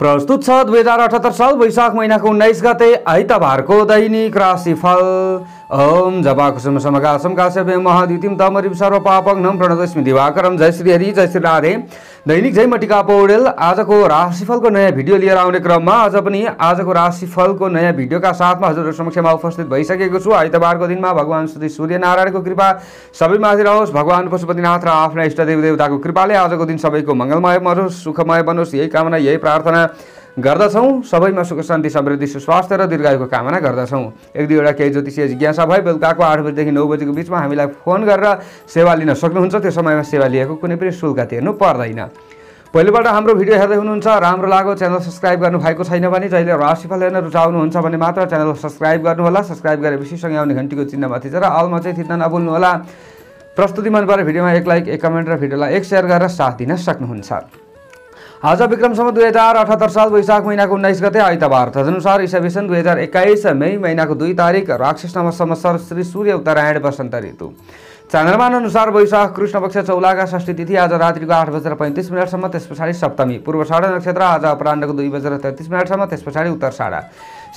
प्रस्तुत छ 2078 साल वैशाख महिनाको 19 गते आइतबारको दैनिक राशिफल। ओम जपाकुसुम समकासम काश्यपे महाद्युतिम तमरिम सर्वपापघ्नं प्रणतस्मि दिवाकरम। जय श्री हरि, जय श्री राधे। दैनिक जय मटिका पौडेल आजको राशिफलको नयाँ भिडियो लिएर आउने क्रममा आज पनि आजको राशिफलको नयाँ भिडियोका साथमा हजुरहरु समक्षमा उपस्थित भइसकेको छु। आइतबारको दिनमा भगवान श्री सूर्यनारायणको कृपा सबैमाथि रहोस्। भगवान पशुपतिनाथ र आफ्ना इष्टदेव देवताको कृपाले आजको दिन सबैको मंगलमय बनोस्, सुखमय बनोस्, यही कामना यही प्रार्थना गर्दछौं। सबैमा सुख शान्ति समृद्धि सुस्वास्थ्य र दीर्घायुको कामना गर्दछौं। एक दुईवटा केही ज्योतिषीय जिज्ञासा भए बेलुकाको 8 बजेदेखि 9 बजेको बिचमा हामीलाई फोन गरेर सेवा लिन सक्नुहुन्छ। त्यो समयमा सेवा लिएको कुनै पनि शुल्क तिर्नु पर्दैन। पहिलोपल्ट हाम्रो भिडियो हेर्दै हुनुहुन्छ, राम्रो लाग्यो, च्यानल सब्स्क्राइब गर्नु भएको छैन भने जहिले राशिफल हेर्न रुचाउनुहुन्छ भने मात्र च्यानल सब्स्क्राइब गर्नुहोला। सब्स्क्राइब गरेपछि सँगै आउने घण्टीको चिन्हमा थिचेर अलमा चाहिँ थिच्न नभुल्नुहोला। प्रस्तुति मन परे भिडियोमा एक लाइक, एक कमेन्ट र भिडियोलाई एक शेयर गरेर साथ दिन सक्नुहुन्छ। आज विक्रम सम्वत 2078 साल वैशाख महिनाको 19 गते आइतबार, तदनुसार ईशाविसन 2021 मई महिनाको 2 तारिक राक्षस नाम संवत्सर श्री सूर्य उत्तरायण वसन्त ऋतु। चान्द्रमान अनुसार वैशाख कृष्ण पक्ष चौलाका षष्ठी तिथि आज रात्रिको 8:35 त्यस पछाडि सप्तमी। पूर्वाषाढा नक्षत्र आज अपराह्नको 2:33 त्यस पछाडि उत्तरषाढा।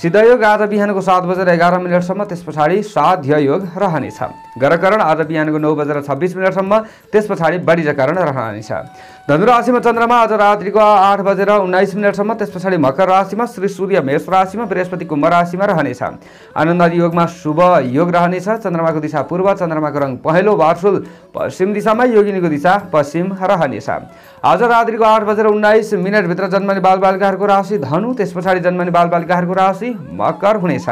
सिद्धयोग आज बिहानको 7:11 त्यस पछाडि साध्य योग रहनेछ। गरकरण आज बिहानको 9:26 त्यस पछाडि बढिजकरण रहनेछ। धनु राशिमा चन्द्रमा आज रात्रिको 8:19 त्यस पछाडि मकर राशिमा, श्री सूर्य मेष राशिमा, बृहस्पति कुम्भ राशिमा रहनेछ। आनन्दादि योगमा शुभ योग रहनेछ। चन्द्रमाको दिशा पूर्व, चन्द्रमाको रङ पहेँलो वार्सुल, पश्चिम दिशामा योगिनीको दिशा पश्चिम रहनेछ। आज रात्रिको 8:19 भित्र जन्मने बालबालिकाहरूको राशि धनु, त्यस पछाडि जन्मने बालबालिकाहरूको राशि मकर हुनेछ।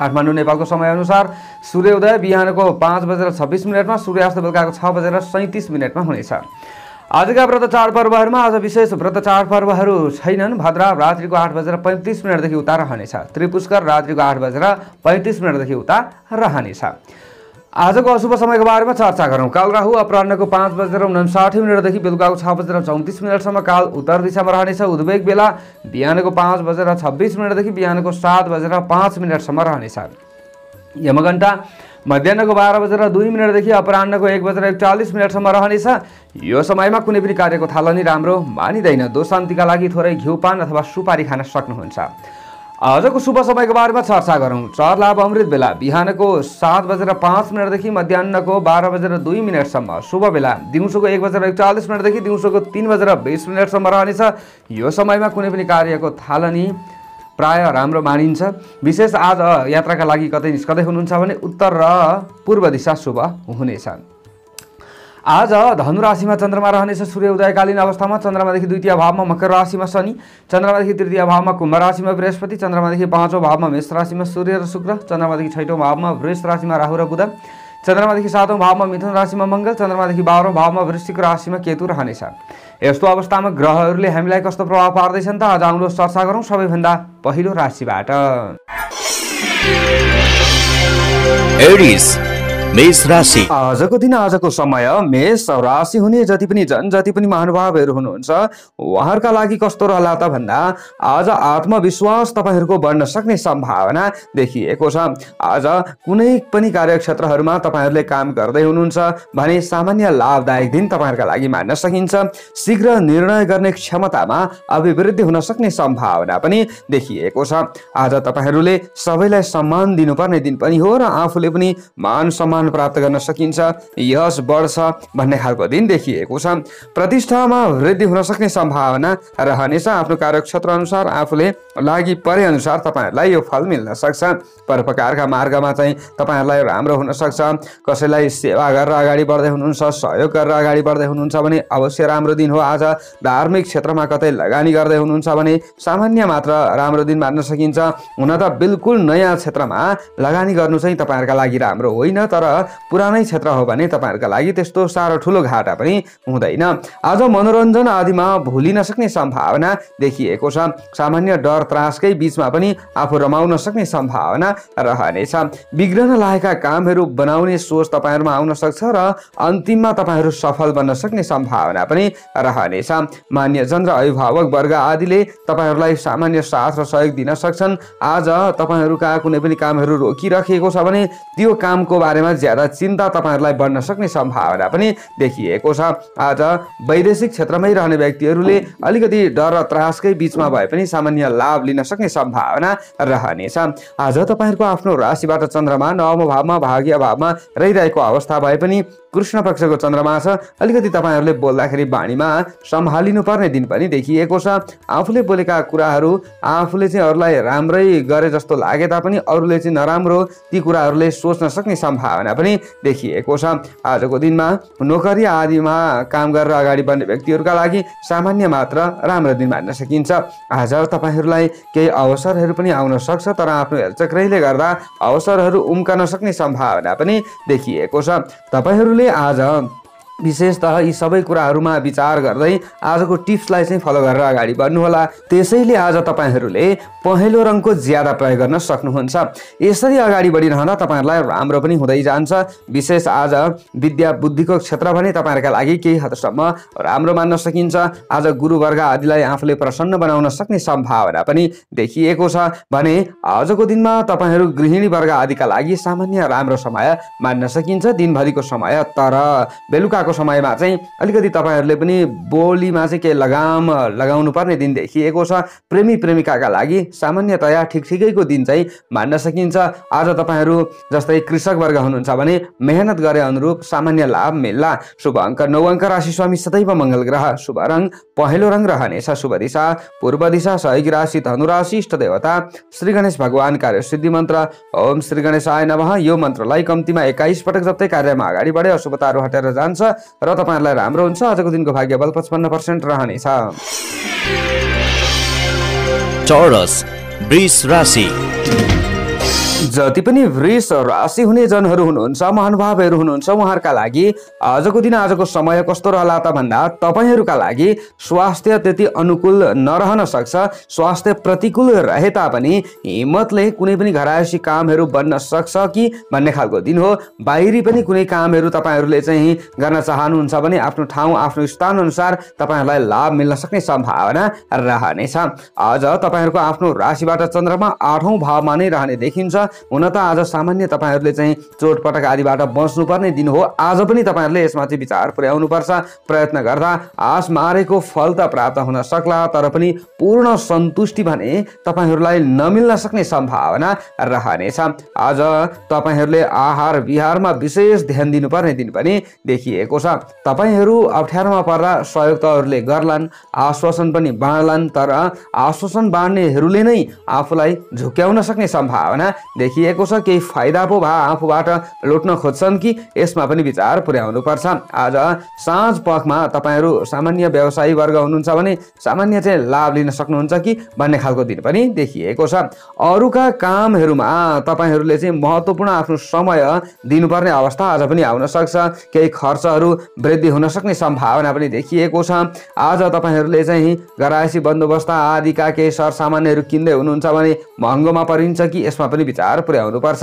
काठमाडौँ नेपालको समय अनुसार सूर्योदय बिहानको 5:26 सूर्यास्त बेलुकाको 6:37 हुनेछ। आजका व्रत चाडपर्वहरूमा आज विशेष व्रत चाडपर्वहरू छैनन्। भद्रा रात्रिको 8:35 देखि उता रहनेछ। त्रिपुष्कर रात्रिको 8:35 देखि उता रहनेछ। आजको अशुभ समयको बारेमा चर्चा गरौँ। काल राहु अपराह्नको 5:59 देखि बेलुकाको 6:34 काल उत्तर दिशामा रहनेछ। उद्वेग बेला बिहानको 5:26 देखि बिहानको 7:05 रहनेछ। यमघण्टा मध्याहको 12:02 देखि अपराह्नको 1:41 रहनेछ। यो समयमा कुनै पनि कार्यको थालनी राम्रो मानिँदैन। दोष शान्तिका लागि थोरै घिउपान अथवा सुपारी खान सक्नुहुन्छ। आजको शुभ समयको बारेमा चर्चा गरौँ। चार लाभ अमृत बेला बिहानको 7:05 देखि मध्याहको 12:02 शुभ बेला दिउँसोको 1:41 देखि दिउँसोको 3:20 रहनेछ। यो समयमा कुनै पनि कार्यको थालनी प्राय राम्रो मानिन्छ। विशेष आज यात्राका लागि कतै निस्कदै हुनुहुन्छ भने उत्तर र पूर्व दिशा शुभ हुनेछ। आज धनु राशिमा चन्द्रमा रहनेछ। सूर्योदयकालीन अवस्थामा चन्द्रमादेखि द्वितीय भावमा मकर राशिमा शनि, चन्द्रमादेखि तृतीय भावमा कुम्भ राशिमा बृहस्पति, चन्द्रमादेखि 5औं भावमा मेष राशिमा सूर्य र शुक्र, चन्द्रमादेखि 6औं भावमा वृष राशिमा राहु र बुध, चन्द्रमादेखि 7औं भावमा मिथुन राशिमा मङ्गल, चन्द्रमादेखि 12औं भावमा वृश्चिक राशिमा केतु रहनेछ। यस्तो अवस्थामा ग्रहहरूले हामीलाई कस्तो प्रभाव पार्दैछन् त आज आउनुहोस् चर्चा गरौँ। सबैभन्दा पहिलो राशिबाट एरिस मेष राशि। आजको दिन आजको समय मेष राशि हुने जति पनि जति पनि महानुभावहरू हुनुहुन्छ उहाँहरूका लागि कस्तो रहला त भन्दा आज आत्मविश्वास तपाईहरूको बढ्न सक्ने सम्भावना देखिएको छ। आज कुनै पनि कार्यक्षेत्रहरूमा तपाईहरूले काम गर्दै हुनुहुन्छ भने सामान्य लाभदायक दिन तपाईहरूका लागि मान्न सकिन्छ। शीघ्र निर्णय गर्ने क्षमतामा अभिवृद्धि हुन सक्ने सम्भावना पनि देखिएको छ। आज तपाईहरूले सबैलाई सम्मान दिनुपर्ने दिन पनि हो र आफूले पनि मान सम्मान प्राप्त गर्न सकिन्छ, यश बढ्छ भन्ने खालको दिन देखिएको छ। प्रतिष्ठामा वृद्धि हुन सक्ने सम्भावना रहनेछ। आफ्नो कार्यक्षेत्र अनुसार आफूले लागि परे अनुसार तपाईहरूलाई यो फल मिल्न सक्छ। परोपकारका मार्गमा चाहिँ तपाईहरूलाई राम्रो हुन सक्छ। कसैलाई सेवा गरेर अगाडि बढ्दै हुनुहुन्छ, सहयोग गरेर अगाडि बढ्दै हुनुहुन्छ भने अवश्य राम्रो दिन हो। आज धार्मिक क्षेत्रमा कतै लगानी गर्दै हुनुहुन्छ भने सामान्य मात्र राम्रो दिन मान्न सकिन्छ। हुन त बिल्कुल नयाँ क्षेत्रमा लगानी गर्नु चाहिँ तपाईहरूका लागि राम्रो होइन, तर पुरानै क्षेत्र हो भने तपाईहरूका लागि त्यस्तो साह्रो ठुलो घाटा पनि हुँदैन। आज मनोरञ्जन आदिमा भुलिन सक्ने सम्भावना देखिएको छ। सामान्य डर त्रासकै बीचमा पनि आफू रमाउन सक्ने सम्भावना रहनेछ। बिग्रन लागेका कामहरू बनाउने सोच तपाईहरूमा आउन सक्छ र अन्तिममा तपाईहरू सफल बन्न सक्ने सम्भावना पनि रहनेछ। मान्यजन र अभिभावक वर्ग आदिले तपाईहरूलाई सामान्य साथ र सहयोग दिन सक्छन्। आज तपाईहरूका कुनै पनि कामहरू रोकिराखेको छ भने त्यो कामको बारेमा ज्यादा चिन्ता तपाईहरुलाई बढ्न सक्ने सम्भावना पनि देखिएको छ। आज वैदेशिक क्षेत्रमै रहने व्यक्तिहरूले अलिकति डर र त्रासकै बीचमा भए पनि सामान्य लाभ लिन सक्ने सम्भावना रहनेछ। आज तपाईहरुको आफ्नो राशिबाट चन्द्रमा नवम भावमा भाग्य भावमा रहिरहेको अवस्था भए पनि कृष्ण पक्षको चन्द्रमा छ। अलिकति तपाईहरुले बोल्दाखेरि बाणीमा सम्हालिनु पर्ने दिन पनि देखिएको छ। आफूले बोलेका कुराहरू आफूले चाहिँ अरूलाई राम्रै गरे जस्तो लागे तापनि अरूले चाहिँ नराम्रो ती कुराहरूले सोच्न सक्ने सम्भावना पनि देखिएको छ। आजको दिनमा नोकरी आदिमा काम गरेर अगाडि बढ्ने व्यक्तिहरूका लागि सामान्य मात्र राम्रो दिन मान्न सकिन्छ। आज तपाईहरुलाई केही अवसरहरू पनि आउन सक्छ, तर आफ्नो हेलचक्राइले गर्दा अवसरहरू उम्कन सक्ने सम्भावना पनि देखिएको छ। तपाईहरुले आज विशेषतः यी सबै कुराहरूमा विचार गर्दै आजको टिप्सलाई चाहिँ फलो गरेर अगाडि बढ्नुहोला। त्यसैले आज तपाईहरूले पहेँलो रङको ज्यादा प्रयोग गर्न सक्नुहुन्छ। यसरी अगाडि बढिरहँदा तपाईहरुलाई राम्रो पनि हुँदै जान्छ। विशेष आज विद्या बुद्धिको क्षेत्र भने तपाईहरुका लागि केही हदसम्म राम्रो मान्न सकिन्छ। आज गुरुवर्ग आदिलाई आफूले प्रसन्न बनाउन सक्ने सम्भावना पनि देखिएको छ भने आजको दिनमा तपाईहरु गृहिणी वर्ग आदिका लागि सामान्य राम्रो समय मान्न सकिन्छ दिनभरिको समय। तर बेलुका समयमा चाहिँ अलिकति तपाईहरुले पनि बोलीमा चाहिँ केही लगाम लगाउनु पर्ने दिन देखिएको छ। प्रेमी प्रेमिकाका लागि सामान्यतया ठिकठिकैको दिन चाहिँ मान्न सकिन्छ। आज तपाईहरु जस्तै कृषक वर्ग हुनुहुन्छ भने मेहनत गरे अनुरूप सामान्य लाभ मिल्ला। शुभ अङ्क 9 अङ्क, राशि स्वामी सदैव मंगल ग्रह, शुभ रङ पहेँलो रङ रहनेछ, शुभ दिशा पूर्व दिशा, सहयोगी राशि धनु राशि, इष्ट देवता श्री गणेश भगवान, कार्य सिद्धि मन्त्र ओम श्री गणेशाय नमः। यो मन्त्रलाई कम्तीमा 21 पटक जप्दै कार्यमा अगाडि बढे अशुभताहरू हटेर जान्छ र तपाईहरुलाई राम्रो हुन्छ। आजको दिनको भाग्यबल 55% रहनेछ। टोरस वृष राशि। जति पनि वृष राशि हुने जनहरू हुनुहुन्छ, महानुभावहरू हुनुहुन्छ, उहाँहरूका लागि आजको दिन आजको समय कस्तो रहला त भन्दा तपाईहरुका लागि स्वास्थ्य त्यति अनुकूल नरहन सक्छ। स्वास्थ्य प्रतिकूल रहे तापनि हिम्मतले कुनै पनि घरायसी कामहरू बन्न सक्छ कि भन्ने खालको दिन हो। बाहिरी पनि कुनै कामहरू तपाईहरुले चाहिँ गर्न चाहनुहुन्छ भने आफ्नो ठाउँ आफ्नो स्थान अनुसार तपाईहरुलाई लाभ मिल्न सक्ने सम्भावना रहनेछ। आज तपाईहरुको आफ्नो राशिबाट चन्द्रमा 8औं भावमा नै रहने देखिन्छ। हुन त आज सामान्य तपाईहरुले चाहिँ चोटपटक आदिबाट बच्नुपर्ने दिन हो। आज पनि तपाईहरुले यसमाथि विचार पुर्याउनु पर्छ। प्रयत्न गर्दा आश मारेको फल त प्राप्त हुन सक्ला, तर पनि पूर्ण सन्तुष्टि भने तपाईहरुलाई नमिल्न सक्ने सम्भावना रहनेछ। आज तपाईहरुले आहार विहारमा विशेष ध्यान दिनुपर्ने दिन पनि देखिएको छ। तपाईहरु अप्ठ्यारोमा पर्दा सहयोग त अरूले गर्लान्, आश्वासन पनि बाँड्लान्, तर आश्वासन बाँड्नेहरूले नै आफूलाई झुक्याउन सक्ने सम्भावना देखिएको छ। केही फाइदा पो भए आफूबाट लुट्न खोज्छन् कि यसमा पनि विचार पुर्याउनु पर्छ। आज साँझ पखमा तपाईहरु सामान्य व्यवसायी वर्ग हुनुहुन्छ भने सामान्य चाहिँ लाभ लिन सक्नुहुन्छ कि भन्ने खालको दिन पनि देखिएको छ। अरूका कामहरूमा तपाईहरुले चाहिँ महत्त्वपूर्ण आफ्नो समय दिनुपर्ने अवस्था आज पनि आउन सक्छ। केही खर्चहरू वृद्धि हुन सक्ने सम्भावना पनि देखिएको छ। आज तपाईहरुले चाहिँ घरायसी बन्दोबस्त आदिका केही सरसामानहरू किन्दै हुनुहुन्छ भने महँगोमा परिन्छ कि यसमा पनि विचार पुर्याउनु पर्छ।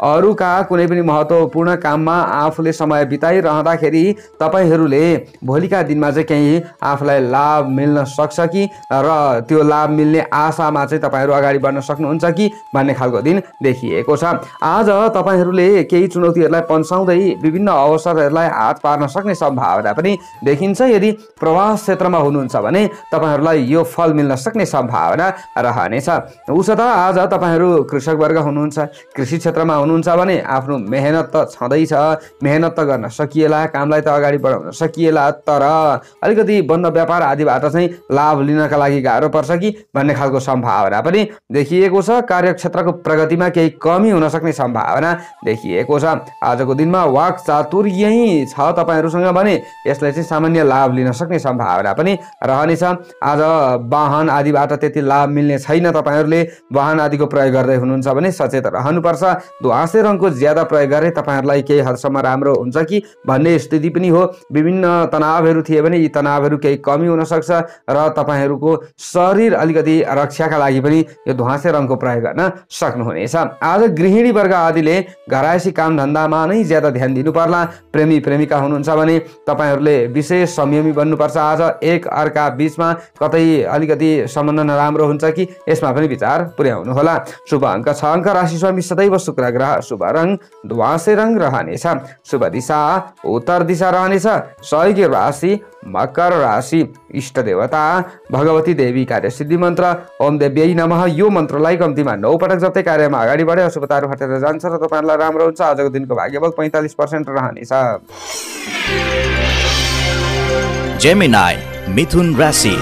अरूका कुनै पनि महत्त्वपूर्ण काममा आफूले समय बिताइरहँदाखेरि तपाईहरुले भोलिका दिनमा चाहिँ केही आफूलाई लाभ मिल्न सक्छ कि र त्यो लाभ मिल्ने आशामा चाहिँ तपाईहरु अगाडि बढ्न सक्नुहुन्छ कि भन्ने खालको दिन देखिएको छ। आज तपाईहरुले केही चुनौतीहरूलाई पन्साउँदै विभिन्न अवसरहरूलाई हात पार्न सक्ने सम्भावना पनि देखिन्छ। यदि प्रवास क्षेत्रमा हुनुहुन्छ भने तपाईहरुलाई यो फल मिल्न सक्ने सम्भावना रहनेछ। उसो त आज तपाईहरु कृषक वर्ग हुनुहुन्छ, कृषि क्षेत्रमा हुनुहुन्छ भने आफ्नो मेहनत त छँदैछ, मेहनत त गर्न सकिएला, कामलाई त अगाडि बढाउन सकिएला, तर अलिकति बन्द व्यापार आदिबाट चाहिँ लाभ लिनका लागि गाह्रो पर्छ कि भन्ने खालको सम्भावना पनि देखिएको छ। कार्यक्षेत्रको प्रगतिमा केही कमी हुन सक्ने सम्भावना देखिएको छ। आजको दिनमा वाक चातुर्य छ तपाईहरुसँग भने यसले चाहिँ सामान्य लाभ लिन सक्ने सम्भावना पनि रहनेछ। आज वाहन आदिबाट त्यति लाभ मिल्ने छैन। तपाईहरुले वाहन आदिको प्रयोग गर्दै हुनुहुन्छ भने सचेत रहनुपर्छ। धुवाँसे रङको ज्यादा प्रयोग गरे तपाईहरुलाई केही हदसम्म राम्रो हुन्छ कि भन्ने स्थिति पनि हो। विभिन्न तनावहरू थिए भने यी तनावहरू केही कमी हुन सक्छ र तपाईहरुको शरीर अलिकति रक्षाका लागि पनि यो धुवाँसे रङको प्रयोग गर्न सक्नुहुनेछ। आज गृहिणी वर्ग आदिले घरायसी काम धन्दामा नै ज्यादा ध्यान दिनु पर्ला। प्रेमी प्रेमिका हुनुहुन्छ भने तपाईहरुले विशेष संयमी बन्नुपर्छ। आज एक अर्का बीचमा कतै अलिकति सम्बन्ध नराम्रो हुन्छ कि यसमा पनि विचार पुर्याउनु होला। शुभ अङ्क 6 अङ्क, राशि स्वामी सदैव शुक्र ग्रह। शुभ रङ ध्वाँसे रङ रहनेछ। शुभ दिशा उत्तर दिशा रहनेछ। सहयोगी राशि मकर राशि। इष्ट देवता भगवती देवी कार्यसिद्धि मन्त्र ओम देव्यै नमः यो मन्त्रलाई कम्तीमा 9 पटक जप्दै कार्यमा अगाडि बढे अशुभताहरू हटेर जान्छ र तपाईहरुलाई राम्रो हुन्छ। आजको दिनको भाग्यबल 45% रहनेछ। जेमिनाई मिथुन राशि।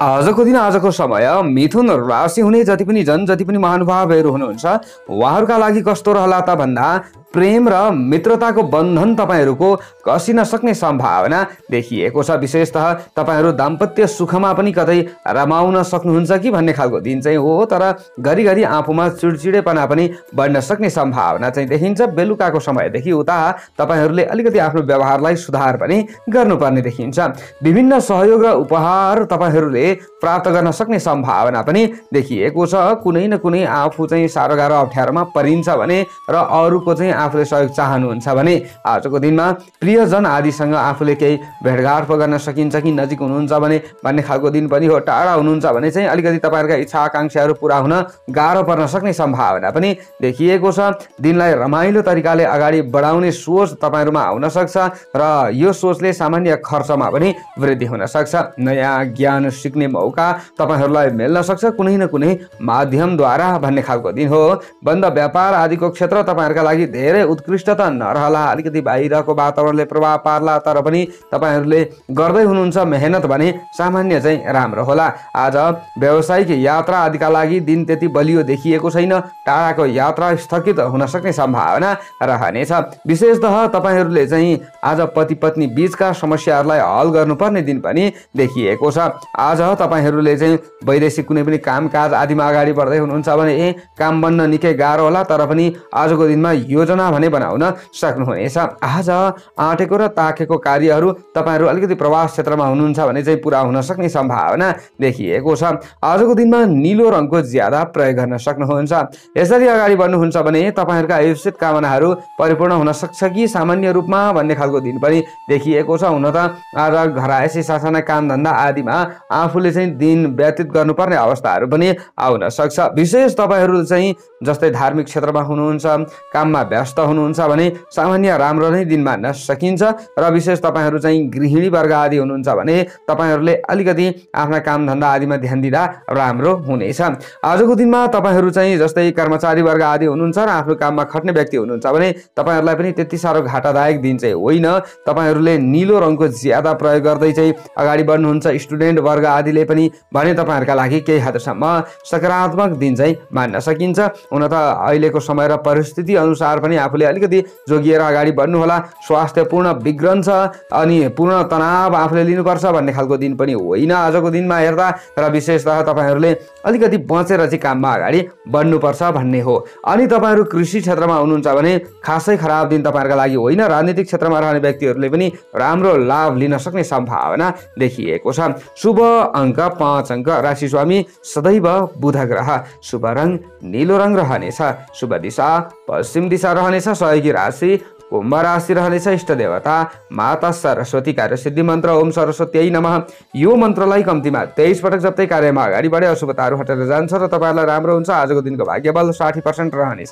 आजको दिन आजको समय मिथुन राशि हुने जति पनि महानुभावहरू हुनुहुन्छ उहाँहरूका लागि कस्तो रहला त भन्दा प्रेम र मित्रताको बन्धन तपाईहरूको कसिन सक्ने सम्भावना देखिएको छ। विशेषतः तपाईहरू दाम्पत्य सुखमा पनि कतै रमाउन सक्नुहुन्छ कि भन्ने खालको दिन चाहिँ हो। तर घरिघरि आफूमा चिडचिडेपना पनि बढ्न सक्ने सम्भावना चाहिँ देखिन्छ। बेलुकाको समयदेखि उता तपाईहरूले अलिकति आफ्नो व्यवहारलाई सुधार पनि गर्नुपर्ने देखिन्छ। विभिन्न सहयोग र उपहार तपाईहरूले प्राप्त गर्न सक्ने सम्भावना पनि देखिएको छ। कुनै न कुनै आफू चाहिँ साह्रो गाह्रो अप्ठ्यारोमा परिन्छ भने र अरूको चाहिँ आफूले सहयोग चाहनुहुन्छ भने आजको दिनमा प्रियजन आदिसँग आफूले केही भेटघाट पो गर्न सकिन्छ कि नजिक हुनुहुन्छ भने भन्ने खालको दिन पनि हो। टाढा हुनुहुन्छ भने चाहिँ अलिकति तपाईहरुका इच्छा आकांक्षाहरू पूरा हुन गाह्रो पर्न सक्ने सम्भावना पनि देखिएको छ। दिनलाई रमाइलो तरिकाले अगाडि बढाउने सोच तपाईहरुमा आउन सक्छ र यो सोचले सामान्य खर्चमा पनि वृद्धि हुन सक्छ। नयाँ ज्ञान सिक्ने मौका तपाईहरुलाई मिल्न सक्छ कुनै न कुनै माध्यमद्वारा भन्ने खालको दिन हो। बन्द व्यापार आदिको क्षेत्र तपाईहरुका लागि धेरै उत्कृष्ट त नरहला। अलिकति बाहिरको वातावरणले प्रभाव पार्ला तर पनि तपाईहरुले गर्दै हुनुहुन्छ मेहनत भने सामान्य चाहिँ राम्रो होला। आज व्यावसायिक यात्रा आदिका लागि दिन त्यति बलियो देखिएको छैन। टाढाको यात्रा स्थगित हुन सक्ने सम्भावना रहनेछ। विशेषतः तपाईहरुले चाहिँ आज पति पत्नी बीचका समस्याहरूलाई हल गर्नुपर्ने दिन पनि देखिएको छ। आज तपाईहरुले चाहिँ वैदेशिक कुनै पनि कामकाज आदिमा अगाडि बढ्दै हुनुहुन्छ भने काम बन्न निकै गाह्रो होला तर पनि आजको दिनमा योजना भने बनाउन सक्नुहुनेछ। आज आँटेको र ताकेको कार्यहरू तपाईहरु अलिकति प्रवास क्षेत्रमा हुनुहुन्छ भने चाहिँ पूरा हुन सक्ने सम्भावना देखिएको छ। आजको दिनमा नीलो रङको ज्यादा प्रयोग गर्न सक्नुहुन्छ। यसरी अगाडि बढ्नुहुन्छ भने तपाईहरुका इच्छित कामनाहरू परिपूर्ण हुन सक्छ कि सामान्य रूपमा भन्ने खालको दिन पनि देखिएको छ। हुन त आज घरायसी सासाना काम धन्दा आदिमा आफूले चाहिँ दिन व्यतीत गर्नुपर्ने अवस्थाहरू पनि आउन सक्छ। विशेष तपाईहरु चाहिँ जस्तै धार्मिक क्षेत्रमा हुनुहुन्छ काममा व्यस्त हुनुहुन्छ भने सामान्य राम्रो नै दिन मान्न सकिन्छ र विशेष तपाईहरु चाहिँ गृहिणी वर्ग आदि हुनुहुन्छ भने तपाईहरुले अलिकति आफ्ना काम धन्दा आदिमा ध्यान दिँदा राम्रो हुनेछ। आजको दिनमा तपाईहरु चाहिँ जस्तै कर्मचारी वर्ग आदि हुनुहुन्छ र आफ्नो काममा खट्ने व्यक्ति हुनुहुन्छ भने तपाईहरुलाई पनि त्यति साह्रो घाटादायक दिन चाहिँ होइन। तपाईहरुले नीलो रङको ज्यादा प्रयोग गर्दै चाहिँ अगाडि बढ्नुहुन्छ। स्टुडेन्ट वर्ग आदिले पनि भने तपाईहरुका लागि केही हदसम्म सकारात्मक दिन चाहिँ मान्न सकिन्छ। हुन त अहिलेको समय र परिस्थिति अनुसार पनि आफूले अलिकति जोगिएर अगाडि बढ्नु होला। स्वास्थ्य पूर्ण बिग्रन्छ अनि पूर्ण तनाव आफूले लिनुपर्छ भन्ने खालको दिन पनि होइन आजको दिनमा हेर्दा। र विशेषतः तपाईहरुले अलिकति बचेर चाहिँ काममा अगाडि बढ्नुपर्छ भन्ने हो। अनि तपाईहरु कृषि क्षेत्रमा हुनुहुन्छ भने खासै खराब दिन तपाईहरुका लागि होइन। राजनीतिक क्षेत्रमा रहने व्यक्तिहरूले पनि राम्रो लाभ लिन सक्ने सम्भावना देखिएको छ। शुभ अङ्क 5 अङ्क। राशि स्वामी सदैव बुध ग्रह। शुभ रङ नीलो रङ रहनेछ। शुभ दिशा पश्चिम दिशा रहनेछ। सहयोगी राशि कुम्भ राशि रहनेछ। इष्ट देवता माता सरस्वती कार्यसिद्धि मन्त्र ओम सरस्वत्यै नमः यो मन्त्रलाई कम्तीमा 23 पटक जप्दै कार्यमा अगाडि बढे अशुभताहरू हटेर जान्छ र तपाईहरुलाई राम्रो हुन्छ। आजको दिनको भाग्यबल 60% रहनेछ।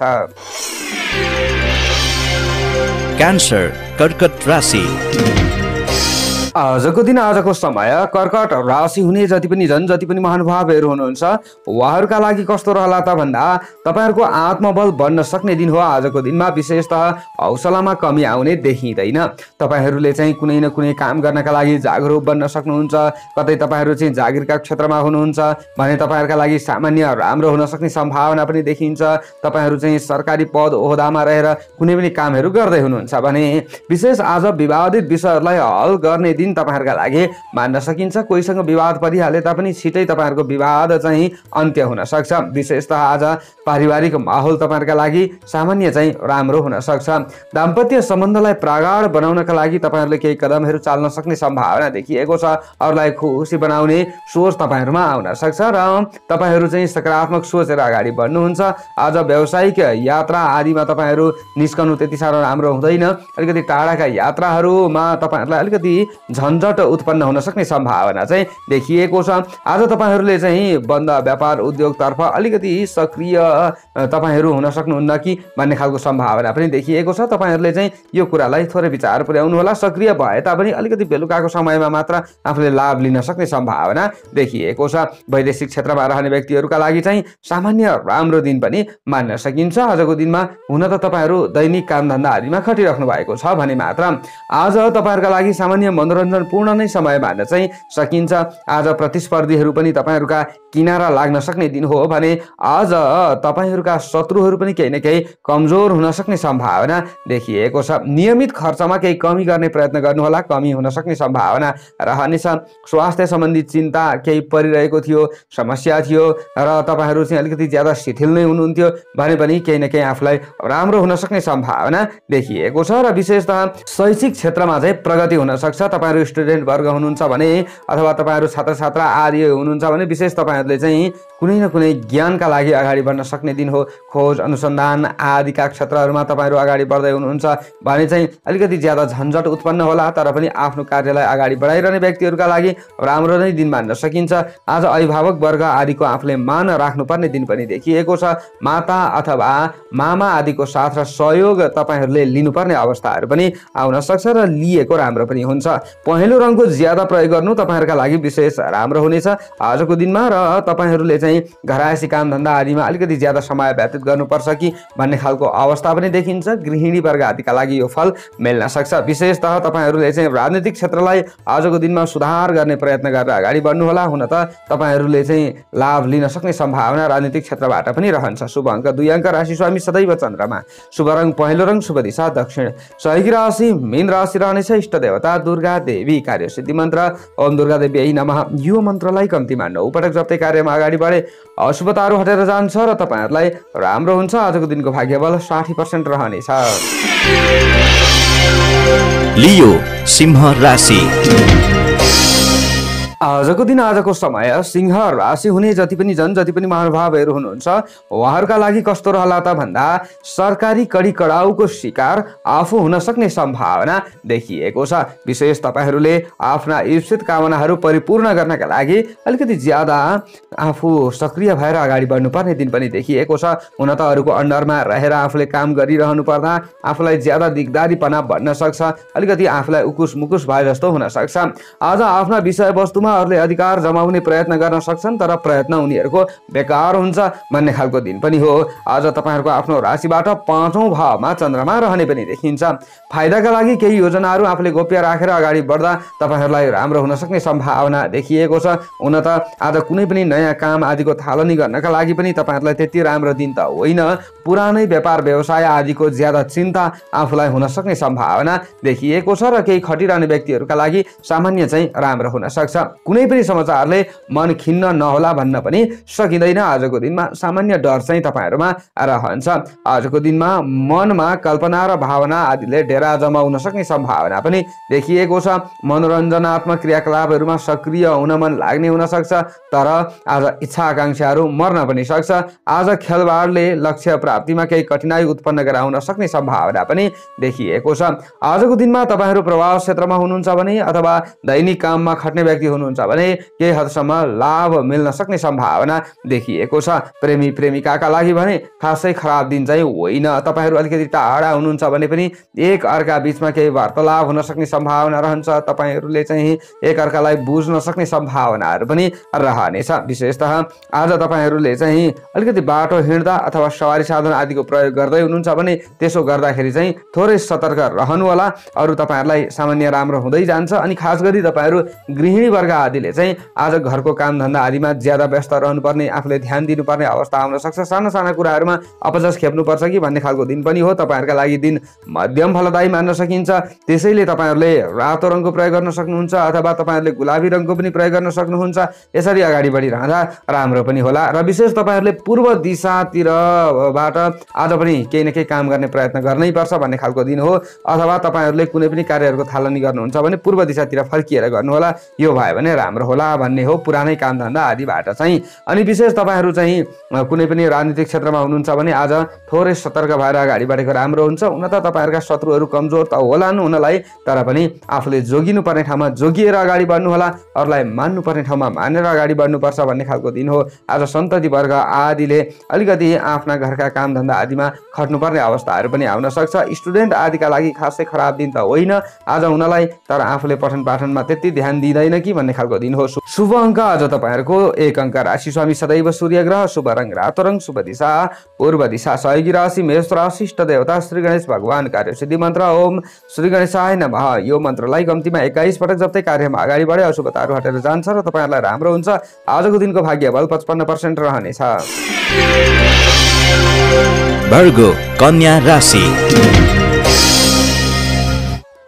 क्यान्सर कर्कट राशि। आजको दिन आजको समय कर्कट राशि हुने जति पनि महानुभावहरू हुनुहुन्छ उहाँहरूका लागि कस्तो रहला त भन्दा तपाईहरुको आत्मबल बढ्न सक्ने दिन हो। आजको दिनमा विशेषतः हौसलामा कमी आउने देखिँदैन। तपाईहरुले चाहिँ कुनै न कुनै काम गर्नका लागि जागरुक बन्न सक्नुहुन्छ। कतै तपाईहरु चाहिँ जागिरका क्षेत्रमा हुनुहुन्छ भने तपाईहरुका लागि सामान्य राम्रो हुन सक्ने सम्भावना पनि देखिन्छ। तपाईहरु चाहिँ सरकारी पद ओहदामा रहेर कुनै पनि कामहरू गर्दै हुनुहुन्छ भने विशेष आज विवादित विषयहरूलाई हल गर्ने दिन तपाईहरुका लागि मान्न सकिन्छ। कोहीसँग विवाद परिहाले तापनि छिटै तपाईहरुको विवाद चाहिँ अन्त्य हुन सक्छ। विशेषतः आज पारिवारिक माहौल तपाईहरुका लागि सामान्य चाहिँ राम्रो हुन सक्छ। दाम्पत्य सम्बन्धलाई प्रगाढ बनाउनका लागि तपाईहरुले केही कदमहरू चाल्न सक्ने सम्भावना देखिएको छ। अरूलाई खुसी बनाउने सोच तपाईहरुमा आउन सक्छ र तपाईहरु चाहिँ सकारात्मक सोचेर अगाडि बढ्नुहुन्छ। आज व्यावसायिक यात्रा आदिमा तपाईहरु निस्कनु त्यति साह्रो राम्रो हुँदैन। अलिकति टाढाका यात्राहरूमा तपाईहरुलाई अलिकति झन्झट उत्पन्न हुन सक्ने सम्भावना चाहिँ देखिएको छ। आज तपाईहरूले चाहिँ बन्द व्यापार उद्योगतर्फ अलिकति सक्रिय तपाईहरू हुन सक्नुहुन्न कि भन्ने खालको सम्भावना पनि देखिएको छ। तपाईहरूले चाहिँ यो कुरालाई थोरै विचार पुर्याउनु होला। सक्रिय भए तापनि अलिकति बेलुकाको समयमा मात्र आफूले लाभ लिन सक्ने सम्भावना देखिएको छ। वैदेशिक क्षेत्रमा रहने व्यक्तिहरूका लागि चाहिँ सामान्य राम्रो दिन पनि मान्न सकिन्छ। आजको दिनमा हुन त तपाईहरू दैनिक कामधन्दा आदिमा खटिराख्नु भएको छ भने मात्र आज तपाईहरूका लागि सामान्य मनोरञ्जनपूर्ण नै समय मान्न चाहिँ सकिन्छ। आज प्रतिस्पर्धीहरू पनि तपाईहरूका किनारा लाग्न सक्ने दिन हो भने आज तपाईहरूका शत्रुहरू पनि केही न केही कमजोर हुन सक्ने सम्भावना देखिएको छ। नियमित खर्चमा केही कमी गर्ने प्रयत्न गर्नुहोला, कमी हुन सक्ने सम्भावना रहनेछ। स्वास्थ्य सम्बन्धी चिन्ता केही परिरहेको थियो, समस्या थियो र तपाईहरू चाहिँ अलिकति ज्यादा शिथिल नै हुनुहुन्थ्यो भने पनि केही न केही आफूलाई राम्रो हुन सक्ने सम्भावना देखिएको छ। र विशेषतः शैक्षिक क्षेत्रमा चाहिँ प्रगति हुन सक्छ। तपाईहरू स्टुडेन्ट वर्ग हुनुहुन्छ भने अथवा तपाईहरू छात्र छात्रा आदि हुनुहुन्छ भने विशेष तपाईहरूले चाहिँ कुनै न कुनै ज्ञानका लागि अगाडि बढ्न सक्ने दिन हो। खोज अनुसन्धान आदिका क्षेत्रहरूमा तपाईहरू अगाडि बढ्दै हुनुहुन्छ भने चाहिँ अलिकति ज्यादा झन्झट उत्पन्न होला, तर पनि आफ्नो कार्यलाई अगाडि बढाइरहने व्यक्तिहरूका लागि राम्रो नै दिन मान्न सकिन्छ। आज अभिभावक वर्ग आदिको आफूले मान राख्नुपर्ने दिन पनि देखिएको छ। माता अथवा मामा आदिको साथ र सहयोग तपाईहरूले लिनुपर्ने अवस्थाहरू पनि आउन सक्छ र लिएको राम्रो पनि हुन्छ। पहेँलो रङको ज्यादा प्रयोग गर्नु तपाईहरूका लागि विशेष राम्रो हुनेछ आजको दिनमा। र तपाईहरूले चाहिँ घरायसी कामधन्दा आदिमा अलिकति ज्यादा समय व्यतीत गर्नुपर्छ कि भन्ने खालको अवस्था पनि देखिन्छ। गृहिणी वर्ग आदिका लागि यो फल मिल्न सक्छ। विशेषतः तपाईहरूले चाहिँ राजनीतिक क्षेत्रलाई आजको दिनमा सुधार गर्ने प्रयत्न गरेर अगाडि बढ्नुहोला। हुन त तपाईहरूले चाहिँ लाभ लिन सक्ने सम्भावना राजनीतिक क्षेत्रबाट पनि रहन्छ। शुभ अङ्क 2 अङ्क, राशि स्वामी सदैव चन्द्रमा, शुभ रङ पहेँलो रङ, शुभ दिशा दक्षिण, सहयोगी राशि मीन राशि रहनेछ। इष्ट देवता दुर्गा देवी, कार्य सिद्धि मन्त्र ओम दुर्गा देवी नमः। यो मन्त्रलाई कम्तीमा 9 पटक जप्दै कार्यमा अगाडि बढे अशुभताहरू हटेर जान्छ र तपाईहरूलाई राम्रो हुन्छ। आजको दिनको भाग्यबल 60% रहनेछ। लियो सिंह राशि। आजको दिन आजको समय सिंह राशि हुने जति पनि महानुभावहरू हुनुहुन्छ उहाँहरूका लागि कस्तो रहला त भन्दा सरकारी कडी कडाउको शिकार आफू हुन सक्ने सम्भावना देखिएको छ। विशेष तपाईहरूले आफ्ना इच्छित कामनाहरू परिपूर्ण गर्नका लागि अलिकति ज्यादा आफू सक्रिय भएर अगाडि बढ्नुपर्ने दिन पनि देखिएको छ। हुन त अरूको अन्डरमा रहेर आफूले काम गरिरहनु पर्दा आफूलाई ज्यादा दिगदारीपना बढ्न सक्छ, अलिकति आफूलाई उकुस मुकुस भए जस्तो हुन सक्छ। आज आफ्ना विषयवस्तुमा अरूले अधिकार जमाउने प्रयत्न गर्न सक्छन् तर प्रयत्न उनीहरूको बेकार हुन्छ भन्ने खालको दिन पनि हो। आज तपाईहरूको आफ्नो राशिबाट 5औं भावमा चन्द्रमा रहने पनि देखिन्छ। फाइदाका लागि केही योजनाहरू आफूले गोप्य राखेर अगाडि बढ्दा तपाईहरूलाई राम्रो हुन सक्ने सम्भावना देखिएको छ। हुन त आज कुनै पनि नयाँ काम आदिको थालनी गर्नका लागि पनि तपाईहरूलाई त्यति राम्रो दिन त होइन। पुरानै व्यापार व्यवसाय आदिको ज्यादा चिन्ता आफूलाई हुन सक्ने सम्भावना देखिएको छ र केही खटिरहने व्यक्तिहरूका लागि सामान्य चाहिँ राम्रो हुन सक्छ। कुनै पनि समाचारले मन खिन्न नहोला भन्न पनि सकिँदैन। आजको दिनमा सामान्य डर चाहिँ तपाईहरूमा रहन्छ। आजको दिनमा मनमा कल्पना र भावना आदिले डेरा जमाउन सक्ने सम्भावना पनि देखिएको छ। मनोरञ्जनात्मक क्रियाकलापहरूमा सक्रिय हुन मन लाग्ने हुन सक्छ तर आज इच्छा आकांक्षाहरू मर्न पनि सक्छ। आज खेलबाडले लक्ष्य प्राप्तिमा केही कठिनाई उत्पन्न गराउन सक्ने सम्भावना पनि देखिएको छ। आजको दिनमा तपाईहरू प्रवास क्षेत्रमा हुनुहुन्छ भने अथवा दैनिक काममा खट्ने व्यक्ति हुनुहुन्छ भने केही हदसम्म लाभ मिल्न सक्ने सम्भावना देखिएको छ। प्रेमी प्रेमिकाका लागि भने खासै खराब दिन चाहिँ होइन। तपाईहरू अलिकति टाढा हुनुहुन्छ भने पनि एक अर्का बीचमा केही वार्तालाप हुन सक्ने सम्भावना रहन्छ। तपाईहरूले चाहिँ एक अर्कालाई बुझ्न सक्ने सम्भावनाहरू पनि रहनेछ। विशेषतः आज तपाईहरूले चाहिँ अलिकति बाटो हिँड्दा अथवा सवारी साधन आदिको प्रयोग गर्दै हुनुहुन्छ भने त्यसो गर्दाखेरि चाहिँ थोरै सतर्क रहनु होला। अरू तपाईहरूलाई सामान्य राम्रो हुँदै जान्छ। अनि खास गरी तपाईहरू गृहिणी वर्ग आदिले चाहिँ आज घरको कामधन्दा आदिमा ज्यादा व्यस्त रहनुपर्ने, आफूले ध्यान दिनुपर्ने अवस्था आउन सक्छ। साना साना कुराहरूमा अपजस खेप्नुपर्छ कि भन्ने खालको दिन पनि हो। तपाईँहरूका लागि दिन मध्यम फलदायी मान्न सकिन्छ। त्यसैले तपाईँहरूले रातो रङको प्रयोग गर्न सक्नुहुन्छ अथवा तपाईँहरूले गुलाबी रङको पनि प्रयोग गर्न सक्नुहुन्छ। यसरी अगाडि बढिरहँदा राम्रो पनि होला। र विशेष तपाईँहरूले पूर्व दिशातिरबाट आज पनि केही न केही काम गर्ने प्रयत्न गर्नै पर्छ भन्ने खालको दिन हो। अथवा तपाईँहरूले कुनै पनि कार्यहरूको थालनी गर्नुहुन्छ भने पूर्व दिशातिर फर्किएर गर्नुहोला। यो भयो भने राम्रो होला भन्ने हो पुरानै कामधन्दा आदिबाट चाहिँ। अनि विशेष तपाईँहरू चाहिँ कुनै पनि राजनीतिक क्षेत्रमा हुनुहुन्छ भने आज थोरै सतर्क भएर अगाडि बढेको राम्रो हुन्छ। हुन त तपाईँहरूका शत्रुहरू कमजोर त होलान् हुनलाई, तर पनि आफूले जोगिनु पर्ने ठाउँमा जोगिएर अगाडि बढ्नु होला, अरूलाई मान्नुपर्ने ठाउँमा मानेर अगाडि बढ्नुपर्छ भन्ने खालको दिन हो आज। सन्तति वर्ग आदिले अलिकति आफ्ना घरका कामधन्दा आदिमा खट्नुपर्ने अवस्थाहरू पनि आउन सक्छ। स्टुडेन्ट आदिका लागि खासै खराब दिन त होइन आज हुनलाई, तर आफूले पठन पाठनमा त्यति ध्यान दिँदैन कि भन्ने खालको दिन हो। शुभ अङ्क आज तपाईँहरूको 1 अङ्क, राशि स्वामी सदैव सूर्य ग्रह, शुभ रङ रातो रङ, शुभ दिशा पूर्व दिशा, सहयोगी राशि मेष राशि, इष्ट देवता श्री गणेश भगवान, कार्य सिद्धि मन्त्र ओम श्री गणेशाय नमः। यो मन्त्रलाई कम्तीमा 21 पटक जप्दै कार्यमा अगाडि बढे अशुभताहरू हटेर जान्छ र तपाईँहरूलाई राम्रो हुन्छ। आजको दिनको भाग्य बल 55% रहनेछ। वर्गो कन्या राशि।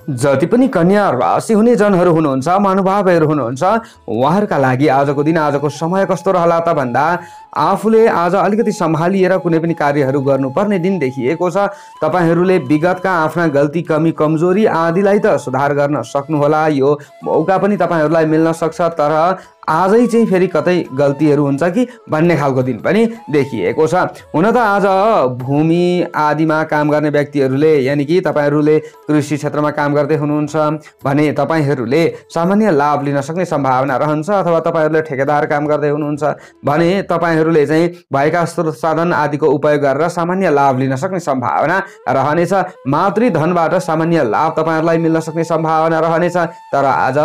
जति पनि कन्या राशि हुने जनहरू हुनुहुन्छ, महानुभावहरू हुनुहुन्छ, उहाँहरूका लागि आजको दिन आजको समय कस्तो रहला त भन्दा आफूले आज अलिकति सम्हालिएर कुनै पनि कार्यहरू गर्नुपर्ने दिन देखिएको छ। तपाईँहरूले विगतका आफ्ना गल्ती कमी कमजोरी आदिलाई त सुधार गर्न सक्नुहोला। यो मौका पनि तपाईँहरूलाई मिल्न सक्छ, तर आजै चाहिँ फेरि कतै गल्तीहरू हुन्छ कि भन्ने खालको दिन पनि देखिएको छ। हुन त आज भूमि आदिमा काम गर्ने व्यक्तिहरूले, यानि कि तपाईँहरूले कृषि क्षेत्रमा काम गर्दै हुनुहुन्छ भने तपाईँहरूले सामान्य लाभ लिन सक्ने सम्भावना रहन्छ, अथवा तपाईँहरूले ठेकेदार काम गर्दै हुनुहुन्छ भने तपाईँहरूले चाहिँ भएका स्रोत साधन आदिको उपयोग गरेर सामान्य लाभ लिन सक्ने सम्भावना रहनेछ। मातृधनबाट सामान्य लाभ तपाईँहरूलाई मिल्न सक्ने सम्भावना रहनेछ, तर आज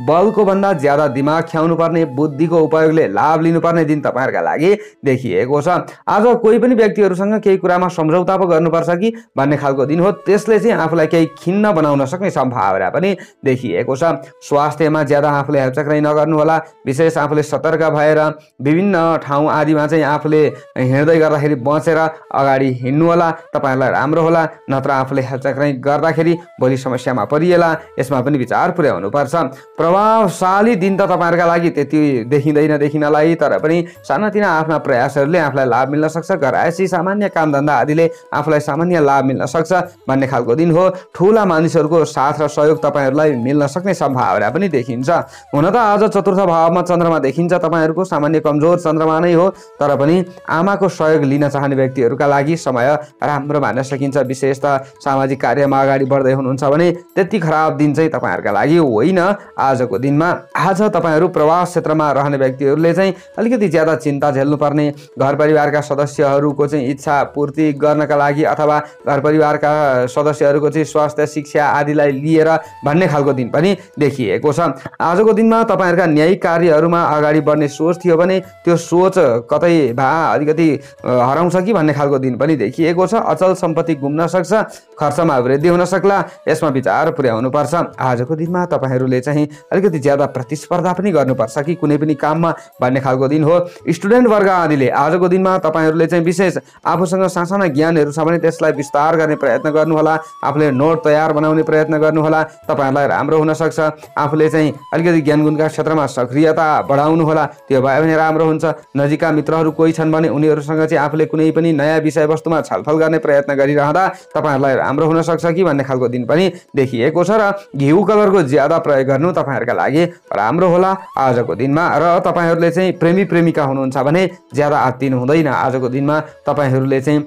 बलको भन्दा ज्यादा दिमाग ख्याउनु पर्ने, बुद्धिको उपयोगले लाभ लिनुपर्ने दिन तपाईँहरूका लागि देखिएको छ। आज कोही पनि व्यक्तिहरूसँग केही कुरामा सम्झौता पो गर्नुपर्छ कि भन्ने खालको दिन हो, त्यसले चाहिँ आफूलाई केही खिन्न बनाउन सक्ने सम्भावना पनि देखिएको छ। स्वास्थ्यमा ज्यादा आफूले हेरचक्राइ नगर्नुहोला, विशेष आफूले सतर्क भएर विभिन्न ठाउँ आदिमा चाहिँ आफूले हिँड्दै गर्दाखेरि बचेर अगाडि हिँड्नु होला, तपाईँहरूलाई राम्रो होला। नत्र आफूले हेरचक्राइ गर्दाखेरि भोलि समस्यामा परिएला, यसमा पनि विचार पुर्याउनुपर्छ। प्रभावशाली दिन त तपाईँहरूका लागि त्यति देखिँदैन देखिनलाई, तर पनि सानातिना आफ्ना प्रयासहरूले आफूलाई लाभ मिल्न सक्छ। घरायसी सामान्य कामधन्दा आदिले आफूलाई सामान्य लाभ मिल्न सक्छ भन्ने खालको दिन हो। ठुला मानिसहरूको साथ र सहयोग तपाईँहरूलाई मिल्न सक्ने सम्भावना पनि देखिन्छ। हुन त आज चतुर्थ भावमा चन्द्रमा देखिन्छ, तपाईँहरूको सामान्य कमजोर चन्द्रमा नै हो, तर पनि आमाको सहयोग लिन चाहने व्यक्तिहरूका लागि समय राम्रो मान्न सकिन्छ। विशेष त सामाजिक कार्यमा अगाडि बढ्दै हुनुहुन्छ भने त्यति खराब दिन चाहिँ तपाईँहरूका लागि होइन। आजको दिनमा आज तपाईँहरू प्रवास क्षेत्रमा रहने व्यक्तिहरूले चाहिँ अलिकति ज्यादा चिन्ता झेल्नुपर्ने, घर परिवारका सदस्यहरूको चाहिँ इच्छा पूर्ति गर्नका लागि अथवा घर परिवारका सदस्यहरूको चाहिँ स्वास्थ्य शिक्षा आदिलाई लिएर भन्ने खालको दिन पनि देखिएको छ। आजको दिनमा तपाईँहरूका न्यायिक कार्यहरूमा अगाडि बढ्ने सोच थियो भने त्यो सोच कतै अलिकति हराउँछ कि भन्ने खालको दिन पनि देखिएको छ। अचल सम्पत्ति घुम्न सक्छ, खर्चमा वृद्धि हुन सक्ला, यसमा विचार पुर्याउनु पर्छ। आजको दिनमा तपाईँहरूले चाहिँ अलिकति ज्यादा प्रतिस्पर्धा पनि गर्नुपर्छ कि कुनै पनि काममा भन्ने खालको दिन हो। स्टुडेन्ट वर्ग आदिले आजको दिनमा तपाईँहरूले चाहिँ विशेष आफूसँग सासाना ज्ञानहरू छ भने त्यसलाई विस्तार गर्ने प्रयत्न गर्नुहोला, आफूले नोट तयार बनाउने प्रयत्न गर्नुहोला, तपाईँहरूलाई राम्रो हुन सक्छ। आफूले चाहिँ अलिकति ज्ञानगुणका क्षेत्रमा सक्रियता बढाउनु होला, त्यो भयो भने राम्रो हुन्छ। नजिकका मित्रहरू कोही छन् भने उनीहरूसँग चाहिँ आफूले कुनै पनि नयाँ विषयवस्तुमा छलफल गर्ने प्रयत्न गरिरहँदा तपाईँहरूलाई राम्रो हुन सक्छ कि भन्ने खालको दिन पनि देखिएको छ। र घिउ कलरको ज्यादा प्रयोग गर्नु तपाईँहरूका लागि राम्रो होला आजको दिनमा। र तपाईँहरूले चाहिँ प्रेमी प्रेमिका हुनुहुन्छ भने ज्यादा आत्तिनु हुँदैन। आजको दिनमा तपाईँहरूले चाहिँ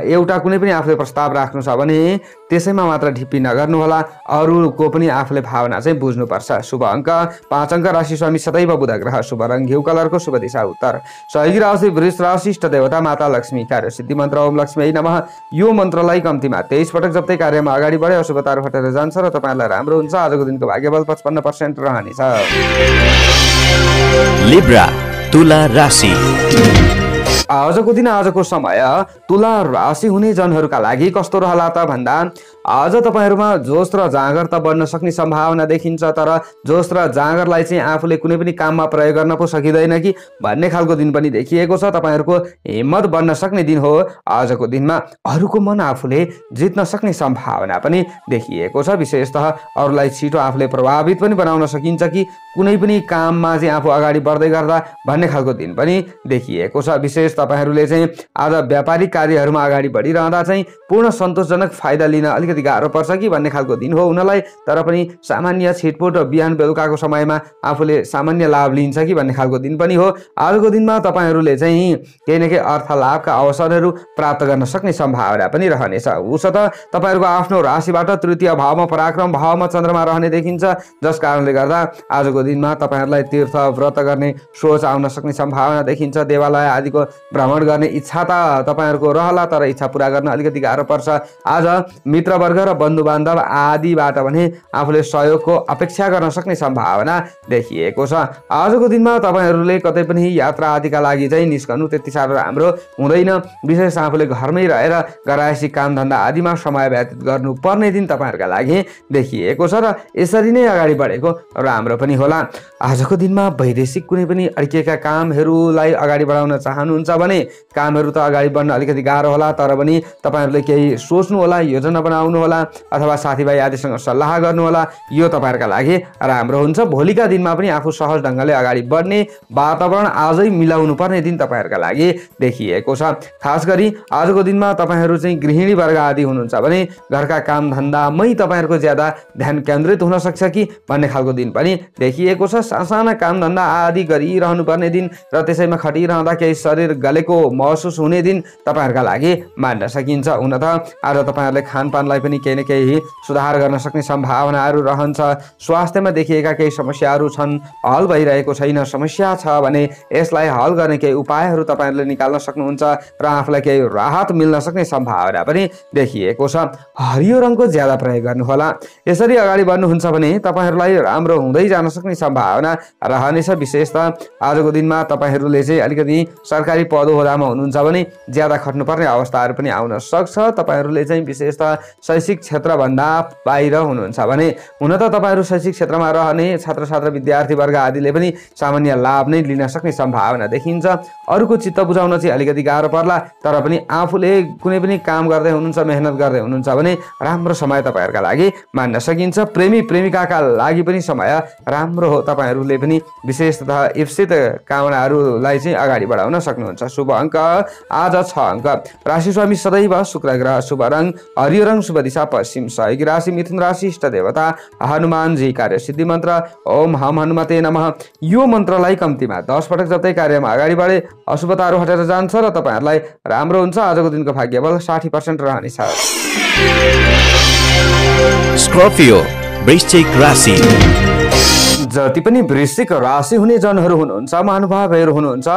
एउटा कुनै पनि आफूले प्रस्ताव राख्नु छ भने त्यसैमा मात्र ढिप्पी नगर्नुहोला, अरूको पनि आफूले भावना चाहिँ बुझ्नुपर्छ। शुभ अङ्क 5 अङ्क, राशि स्वामी सदैव बुध ग्रह, शुभ रङ घिउ कलरको, शुभ दिशा उत्तर, सहयोगी राशि वृष राशि, इष्ट देवता माता लक्ष्मी, कार्य सिद्धि मन्त्र ओम लक्ष्मी नमः। यो मन्त्रलाई कम्तीमा 23 पटक जप्दै कार्यमा अगाडि बढे अशुभताहरू हटेर जान्छ र तपाईँहरूलाई राम्रो हुन्छ। आजको दिनको भाग्यबल 55% रहनेछ। लिब्रा तुला राशि। आजको दिन आजको समय तुला राशि हुने जनहरूका लागि कस्तो रहला त भन्दा आज तपाईँहरूमा जोश र जाँगर त बढ्न सक्ने सम्भावना देखिन्छ, तर जोश र जाँगरलाई चाहिँ आफूले कुनै पनि काममा प्रयोग गर्न पो सकिँदैन कि भन्ने खालको दिन पनि देखिएको छ। तपाईँहरूको हिम्मत बढ्न सक्ने दिन हो। आजको दिनमा अरूको मन आफूले जित्न सक्ने सम्भावना पनि देखिएको छ। विशेषतः अरूलाई छिटो आफूले प्रभावित पनि बनाउन सकिन्छ कि कुनै पनि काममा चाहिँ आफू अगाडि बढ्दै गर्दा भन्ने खालको दिन पनि देखिएको छ। विशेष तपाईहरूले चाहिँ आज व्यापारिक कार्यहरूमा अगाडि बढिरहँदा चाहिँ पूर्ण सन्तोषजनक फाइदा लिन अलिकति गाह्रो पर्छ कि भन्ने खालको दिन हो उनलाई। तर पनि सामान्य छिटपुट बिहान बेलुकाको समयमा आफूले सामान्य लाभ लिन्छ कि भन्ने खालको दिन पनि हो। आजको दिनमा तपाईहरूले चाहिँ केही न केही अर्थ लाभका अवसरहरू प्राप्त गर्न सक्ने सम्भावना पनि रहनेछ। उसो त तपाईहरूको आफ्नो राशिबाट तृतीय भावमा पराक्रम भावमा चन्द्रमा रहने देखिन्छ, जस कारणले गर्दा आजको दिनमा तपाईहरूलाई तीर्थ व्रत गर्ने सोच आउन सक्ने सम्भावना देखिन्छ। देवालय आदिको भ्रमण गर्ने इच्छा त तपाईहरूको रहला, तर इच्छा पूरा गर्न अलिकति गाह्रो पर्छ। आज मित्रवर्ग र बन्धु बान्धव आदिबाट भने आफूले सहयोगको अपेक्षा गर्न सक्ने सम्भावना देखिएको छ। आजको दिनमा तपाईहरूले कतै पनि यात्रा आदिका लागि चाहिँ निस्कनु त्यति साह्रो राम्रो हुँदैन। विशेष आफूले घरमै रहेर गरायसी कामधन्दा आदिमा समय व्यतीत गर्नुपर्ने दिन तपाईँहरूका लागि देखिएको छ र यसरी नै अगाडि बढेको राम्रो पनि होला। आजको दिनमा वैदेशिक कुनै पनि अड्किएका कामहरूलाई अगाडि बढाउन चाहनुहुन्छ भने कामहरू त अगाडि बढ्न अलिकति गाह्रो होला, तर पनि तपाईँहरूले केही सोच्नु होला, योजना बनाउनु होला अथवा साथीभाइ आदिसँग सल्लाह गर्नु होला। यो तपाईँहरूका लागि राम्रो हुन्छ। भोलिका दिनमा पनि आफू सहज ढङ्गले अगाडि बढ्ने वातावरण आजै मिलाउनु पर्ने दिन तपाईँहरूका लागि देखिएको छ। खास गरी आजको दिनमा तपाईँहरू चाहिँ गृहिणी वर्ग आदि हुनुहुन्छ भने घरका कामधन्दामै तपाईँहरूको ज्यादा ध्यान केन्द्रित हुन सक्छ कि भन्ने खालको दिन पनि देखिएको छ। साना कामधन्दा आदि गरिरहनु पर्ने दिन र त्यसैमा खटिरहँदा केही शरीर गलेको महसुस हुने दिन तपाईँहरूका लागि मान्न सकिन्छ। हुन त आज तपाईँहरूले खानपानलाई पनि केही न केही सुधार गर्न सक्ने सम्भावनाहरू रहन्छ। स्वास्थ्यमा देखिएका केही समस्याहरू छन्, हल भइरहेको छैन, समस्या छ भने यसलाई हल गर्ने केही उपायहरू तपाईँहरूले निकाल्न सक्नुहुन्छ र आफूलाई केही राहत मिल्न सक्ने सम्भावना पनि देखिएको छ। हरियो रङको ज्यादा प्रयोग गर्नुहोला। यसरी अगाडि बढ्नुहुन्छ भने तपाईँहरूलाई राम्रो हुँदै जान सक्ने सम्भावना रहनेछ। विशेष त आजको दिनमा तपाईँहरूले चाहिँ अलिकति सरकारी पद ओहदामा हुनुहुन्छ भने ज्यादा खट्नुपर्ने अवस्थाहरू पनि आउन सक्छ। तपाईँहरूले चाहिँ विशेष त शैक्षिक क्षेत्रभन्दा बाहिर हुनुहुन्छ भने हुन त तपाईँहरू शैक्षिक क्षेत्रमा रहने छात्र छात्र विद्यार्थी वर्ग आदिले पनि सामान्य लाभ नै लिन सक्ने सम्भावना देखिन्छ। अरूको चित्त बुझाउन चाहिँ अलिकति गाह्रो पर्ला, तर पनि आफूले कुनै पनि काम गर्दै हुनुहुन्छ, मेहनत गर्दै हुनुहुन्छ भने राम्रो समय तपाईँहरूका लागि मान्न सकिन्छ। प्रेमी प्रेमिकाका लागि पनि समय राम्रो हो। तपाईँहरूले पनि विशेषतः इप्सित कामनाहरूलाई चाहिँ अगाडि बढाउन सक्नुहुन्छ। शुभ अङ्क आज 6 अङ्क। राशि स्वामी सदैव शुक्र ग्रह, शुभ रङ हरियो रङ, शुभ दिशा पश्चिम, सहयोगी राशि मिथुन राशि, इष्ट देवता हनुमानजी, कार्य सिद्धि मन्त्र ओम हम हनुमते नमः। यो मन्त्रलाई कम्तीमा 10 पटक जप्दै कार्यमा अगाडि बढे अशुभताहरू हटेर जान्छ र तपाईँहरूलाई राम्रो हुन्छ। आजको दिनको भाग्यबल 60% रहनेछ। स्कर्पियो वृश्चिक राशि। जति पनि वृश्चिक राशि हुने जनहरू हुनुहुन्छ, महानुभावहरू हुनुहुन्छ,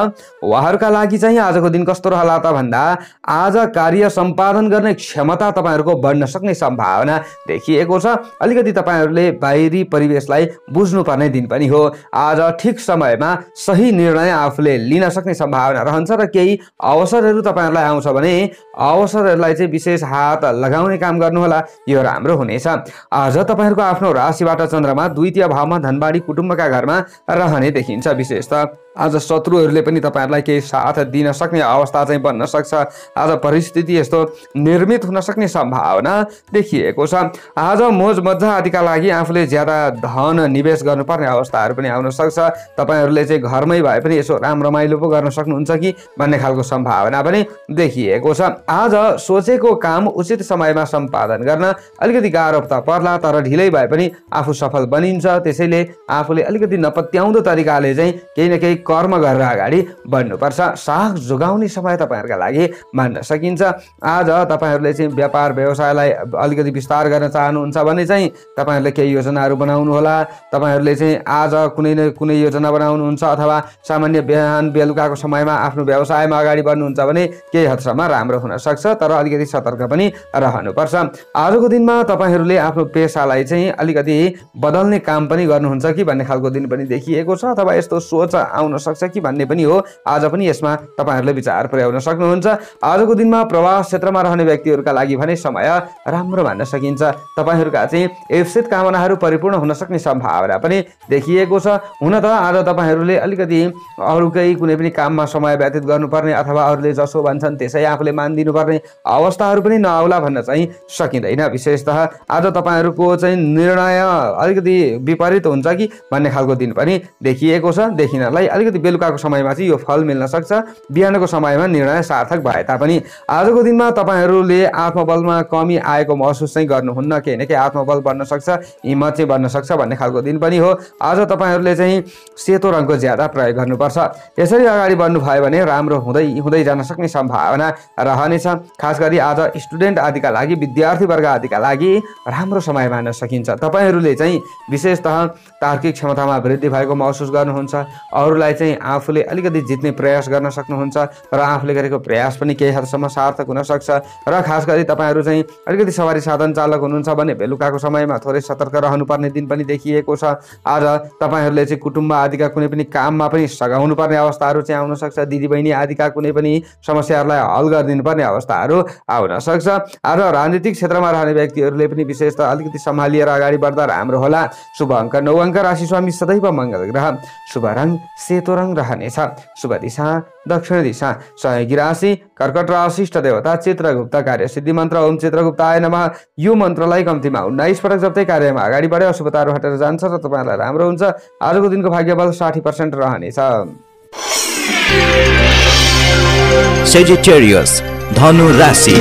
उहाँहरूका लागि चाहिँ आजको दिन कस्तो रहला त भन्दा आज कार्य सम्पादन गर्ने क्षमता तपाईँहरूको बढ्न सक्ने सम्भावना देखिएको छ। अलिकति तपाईँहरूले बाहिरी परिवेशलाई बुझ्नुपर्ने दिन पनि हो। आज ठिक समयमा सही निर्णय आफूले लिन सक्ने सम्भावना रहन्छ र केही अवसरहरू तपाईँहरूलाई आउँछ भने अवसरहरूलाई चाहिँ विशेष हात लगाउने काम गर्नुहोला, यो राम्रो हुनेछ। आज तपाईँहरूको आफ्नो राशिबाट चन्द्रमा द्वितीय भावमा धनबाडी कुटुम्बका घरमा रहने देखिन्छ। विशेषतः आज शत्रुहरूले पनि तपाईँहरूलाई केही साथ दिन सक्ने अवस्था चाहिँ बन्न सक्छ। आज परिस्थिति यस्तो निर्मित हुन सक्ने सम्भावना देखिएको छ। आज मोज मजा आदिका लागि आफूले ज्यादा धन निवेश गर्नुपर्ने अवस्थाहरू पनि आउन सक्छ। तपाईँहरूले चाहिँ घरमै भए पनि यसो राम रमाइलो पो गर्न सक्नुहुन्छ कि भन्ने खालको सम्भावना पनि देखिएको छ। आज सोचेको काम उचित समयमा सम्पादन गर्न अलिकति गाह्रो त पर्ला, तर ढिलै भए पनि आफू सफल बनिन्छ। त्यसैले आफूले अलिकति नपत्याउँदो तरिकाले चाहिँ केही न केही कर्म गरेर अगाडि बढ्नुपर्छ। साख जोगाउने समय तपाईँहरूका लागि मान्न सकिन्छ। आज तपाईँहरूले चाहिँ व्यापार व्यवसायलाई अलिकति विस्तार गर्न चाहनुहुन्छ भने चाहिँ तपाईँहरूले केही योजनाहरू बनाउनु होला। तपाईँहरूले चाहिँ आज कुनै न कुनै योजना बनाउनुहुन्छ अथवा सामान्य बिहान बेलुकाको समयमा आफ्नो व्यवसायमा अगाडि बढ्नुहुन्छ भने केही हदसम्म राम्रो हुन सक्छ, तर अलिकति सतर्क पनि रहनुपर्छ। आजको दिनमा तपाईँहरूले आफ्नो पेसालाई चाहिँ अलिकति बदल्ने काम पनि गर्नुहुन्छ कि भन्ने खालको दिन पनि देखिएको छ, अथवा यस्तो सोच आउन सक्छ कि भन्ने पनि हो। आज पनि यसमा तपाईँहरूले विचार पुर्याउन सक्नुहुन्छ। आजको दिनमा प्रवास क्षेत्रमा रहने व्यक्तिहरूका लागि भने समय राम्रो मान्न सकिन्छ। तपाईँहरूका चाहिँ इप्सित कामनाहरू परिपूर्ण हुन सक्ने सम्भावना पनि देखिएको छ। हुन त आज तपाईँहरूले अलिकति अरूकै कुनै पनि काममा समय व्यतीत गर्नुपर्ने अथवा अरूले जसो भन्छन् त्यसै आफूले मानिदिनुपर्ने अवस्थाहरू पनि नआउला भन्न चाहिँ सकिँदैन। विशेषतः आज तपाईँहरूको चाहिँ निर्णय अलिकति विपरीत हुन्छ कि भन्ने खालको दिन पनि देखिएको छ। देखिनलाई अलिकति बेलुकाको समयमा चाहिँ यो फल मिल्न सक्छ। बिहानको समयमा निर्णय सार्थक भए तापनि आजको दिनमा तपाईहरूले आत्मबलमा कमी आएको महसुस चाहिँ गर्नुहुन्न। केही न केही आत्मबल बढ्न सक्छ, हिम्मत चाहिँ बढ्न सक्छ भन्ने खालको दिन पनि हो। आज तपाईँहरूले चाहिँ सेतो रङको ज्यादा प्रयोग गर्नुपर्छ। यसरी अगाडि बढ्नु भयो भने राम्रो हुँदै जान सक्ने सम्भावना रहनेछ। खास गरी आज स्टुडेन्ट आदिका लागि, विद्यार्थी वर्ग आदिका लागि राम्रो समय मान्न सकिन्छ। तपाईहरूले चाहिँ विशेषतः तार्किक क्षमतामा वृद्धि भएको महसुस गर्नुहुन्छ। अरूलाई चाहिँ आफूले अलिकति जित्ने प्रयास गर्न सक्नुहुन्छ र आफूले गरेको प्रयास पनि केही हदसम्म सार्थक हुन सक्छ। र खास गरी तपाईँहरू चाहिँ अलिकति सवारी साधन चालक हुनुहुन्छ भने बेलुकाको समयमा थोरै सतर्क रहनुपर्ने दिन पनि देखिएको छ। आज तपाईँहरूले चाहिँ कुटुम्ब आदिका कुनै पनि काममा पनि सघाउनु पर्ने अवस्थाहरू चाहिँ आउन सक्छ। दिदीबहिनी आदिका कुनै पनि समस्याहरूलाई हल गरिदिनु पर्ने अवस्थाहरू आउन सक्छ। आज राजनीतिक क्षेत्रमा रहने व्यक्तिहरूले पनि विशेषतः अलिकति सम्हालिएर अगाडि बढ्दा राम्रो होला। शुभ अङ्क 9 अङ्क, राशि स्वामी सदैव मङ्गल ग्रह, शुभ रङ सेतो रङ रहनेछ, शुभ दिशा दक्षिण दिशा, सहयोगी राशि कर्कट राशि, इष्ट देवता चित्रगुप्त, कार्य सिद्धि मन्त्र ओम चित्रगुप्ताय नमः। यो मन्त्रलाई कम्तीमा 19 पटक जप्दै कार्यमा अगाडि बढे अशुभताहरू हटेर जान्छ र तपाईँलाई राम्रो हुन्छ। आजको दिनको भाग्यबल 60% रहनेछ। Sagittarius, धनु राशि।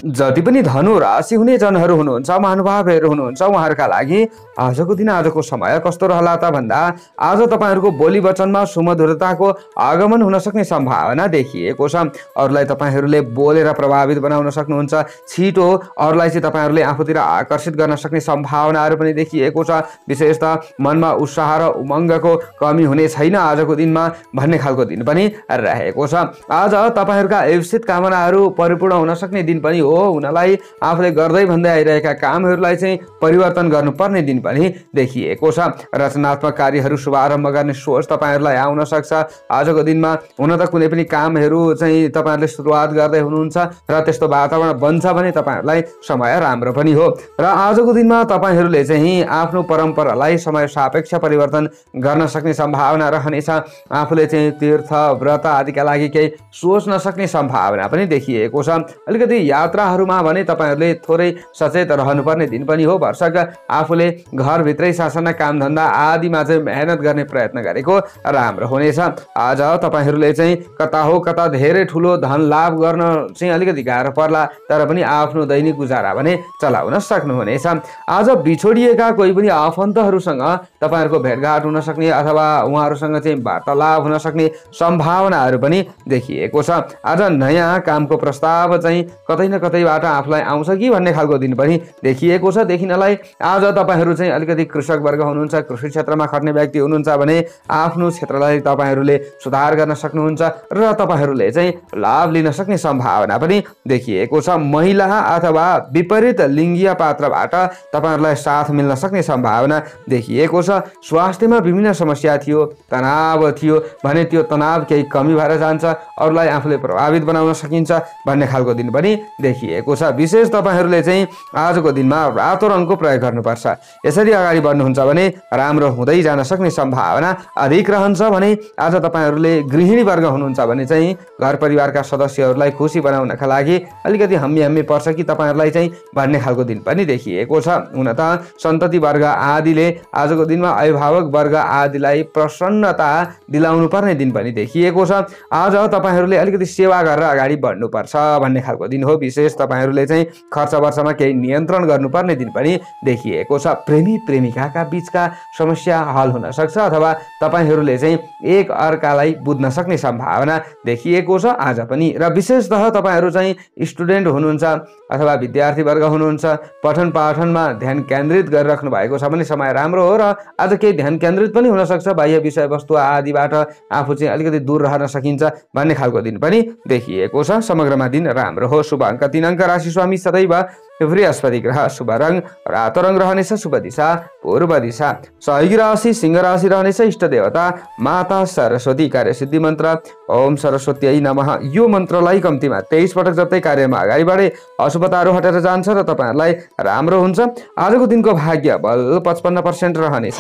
जति पनि धनु राशि हुने जनहरू हुनुहुन्छ, महानुभावहरू हुनुहुन्छ, उहाँहरूका लागि आजको दिन, आजको समय कस्तो रहला त भन्दा आज तपाईँहरूको बोली वचनमा सुमधुरताको आगमन हुन सक्ने सम्भावना देखिएको छ। अरूलाई तपाईँहरूले बोलेर प्रभावित बनाउन सक्नुहुन्छ। छिटो अरूलाई चाहिँ तपाईँहरूले आफूतिर आकर्षित गर्न सक्ने सम्भावनाहरू पनि देखिएको छ। विशेषतः मनमा उत्साह र उमङ्गको कमी हुने छैन आजको दिनमा भन्ने खालको दिन पनि रहेको छ। आज तपाईँहरूका इप्सित कामनाहरू परिपूर्ण हुन सक्ने दिन पनि हो। उनीहरूलाई आफूले गर्दै भन्दै आइरहेका कामहरूलाई चाहिँ परिवर्तन गर्नुपर्ने दिन पनि देखिएको छ। रचनात्मक कार्यहरू शुभारम्भ गर्ने सोच तपाईँहरूलाई आउन सक्छ। आजको दिनमा हुन त कुनै पनि कामहरू चाहिँ तपाईँहरूले सुरुवात गर्दै हुनुहुन्छ र त्यस्तो वातावरण बन्छ भने तपाईँहरूलाई समय राम्रो पनि हो। र आजको दिनमा तपाईँहरूले चाहिँ आफ्नो परम्परालाई समय सापेक्ष परिवर्तन गर्न सक्ने सम्भावना रहनेछ। आफूले चाहिँ तीर्थ व्रत आदिका लागि केही सोच्न सक्ने सम्भावना पनि देखिएको छ। अलिकति यात्राहरूमा भने तपाईँहरूले थोरै सचेत रहनुपर्ने दिन पनि हो। भरसक आफूले घरभित्रै सासाना कामधन्दा आदिमा चाहिँ मेहनत गर्ने प्रयत्न गरेको राम्रो हुनेछ। आज तपाईँहरूले चाहिँ कता हो कता धेरै ठुलो धन लाभ गर्न चाहिँ अलिकति गाह्रो पर्ला, तर पनि आफ्नो दैनिक गुजारा भने चलाउन सक्नुहुनेछ। आज बिछोडिएका कोही पनि आफन्तहरूसँग तपाईँहरूको भेटघाट हुन सक्ने अथवा उहाँहरूसँग चाहिँ वार्तालाप हुन सक्ने सम्भावनाहरू पनि देखिएको छ। आज नयाँ कामको प्रस्ताव चाहिँ कतै न कतैबाट आफूलाई आउँछ कि भन्ने खालको दिन पनि देखिएको छ। देखिनलाई आज तपाईँहरू चाहिँ अलिकति कृषक वर्ग हुनुहुन्छ, कृषि क्षेत्रमा खट्ने व्यक्ति हुनुहुन्छ भने आफ्नो क्षेत्रलाई तपाईँहरूले सुधार गर्न सक्नुहुन्छ र तपाईँहरूले चाहिँ लाभ लिन सक्ने सम्भावना पनि देखिएको छ। महिला अथवा विपरीत लिङ्गीय पात्रबाट तपाईँहरूलाई साथ मिल्न सक्ने सम्भावना देखिएको छ। स्वास्थ्यमा विभिन्न समस्या थियो, तनाव थियो भने त्यो तनाव केही कमी भएर जान्छ, अरूलाई आफूले प्रभावित बनाउन सकिन्छ भन्ने खालको दिन पनि देखिएको छ। विशेष तपाईँहरूले चाहिँ आजको दिनमा रातो रङको प्रयोग गर्नुपर्छ। यसरी अगाडि बढ्नुहुन्छ भने राम्रो हुँदै जान सक्ने सम्भावना अधिक रहन्छ। भने आज तपाईँहरूले गृहिणी वर्ग हुनुहुन्छ भने चाहिँ घर परिवारका सदस्यहरूलाई खुसी बनाउनका लागि अलिकति हम्मी पर्छ कि तपाईँहरूलाई चाहिँ भन्ने खालको दिन पनि देखिएको छ। हुन त सन्तति वर्ग आदिले आजको दिनमा अभिभावक वर्ग आदिलाई प्रसन्नता दिलाउनु पर्ने दिन पनि देखिएको छ। आज तपाईँहरूले अलिकति सेवा गरेर अगाडि बढ्नुपर्छ भन्ने खालको दिन हो। विशेष तपाईँहरूले चाहिँ खर्च वर्षमा केही नियन्त्रण गर्नुपर्ने दिन पनि देखिएको छ। प्रेमी प्रेमिकाका बीचका समस्या हल हुन सक्छ अथवा तपाईँहरूले चाहिँ एक अर्कालाई बुझ्न सक्ने सम्भावना देखिएको छ आज पनि। र विशेषतः तपाईँहरू चाहिँ स्टुडेन्ट हुनुहुन्छ अथवा विद्यार्थी वर्ग हुनुहुन्छ, पठन पाठनमा ध्यान केन्द्रित गरिराख्नु भएको छ भने समय राम्रो हो। र आज केही ध्यान केन्द्रित पनि हुन सक्छ, बाह्य विषयवस्तु आदिबाट आफू चाहिँ अलिकति दूर रहन सकिन्छ भन्ने खालको दिन पनि देखिएको छ। समग्रमा दिन राम्रो हो। शुभ अङ्क 3 अङ्क, राशि स्वामी सदैव बृहस्पति ग्रह, शुभ रङ रातो रङ रहनेछ, शुभ दिशा पूर्व दिशा, सहयोगी राशि सिंह राशि रहनेछ, इष्ट देवता माता सरस्वती, कार्य सिद्धि मन्त्र ओम सरस्वती नमः। यो मन्त्रलाई कम्तीमा 23 पटक जप्दै कार्यमा अगाडि बढे अशुभताहरू हटेर जान्छ र तपाईँहरूलाई राम्रो हुन्छ। आजको दिनको भाग्य बल 55% रहनेछ।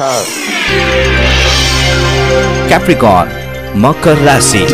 Capricorn, मकर राशि।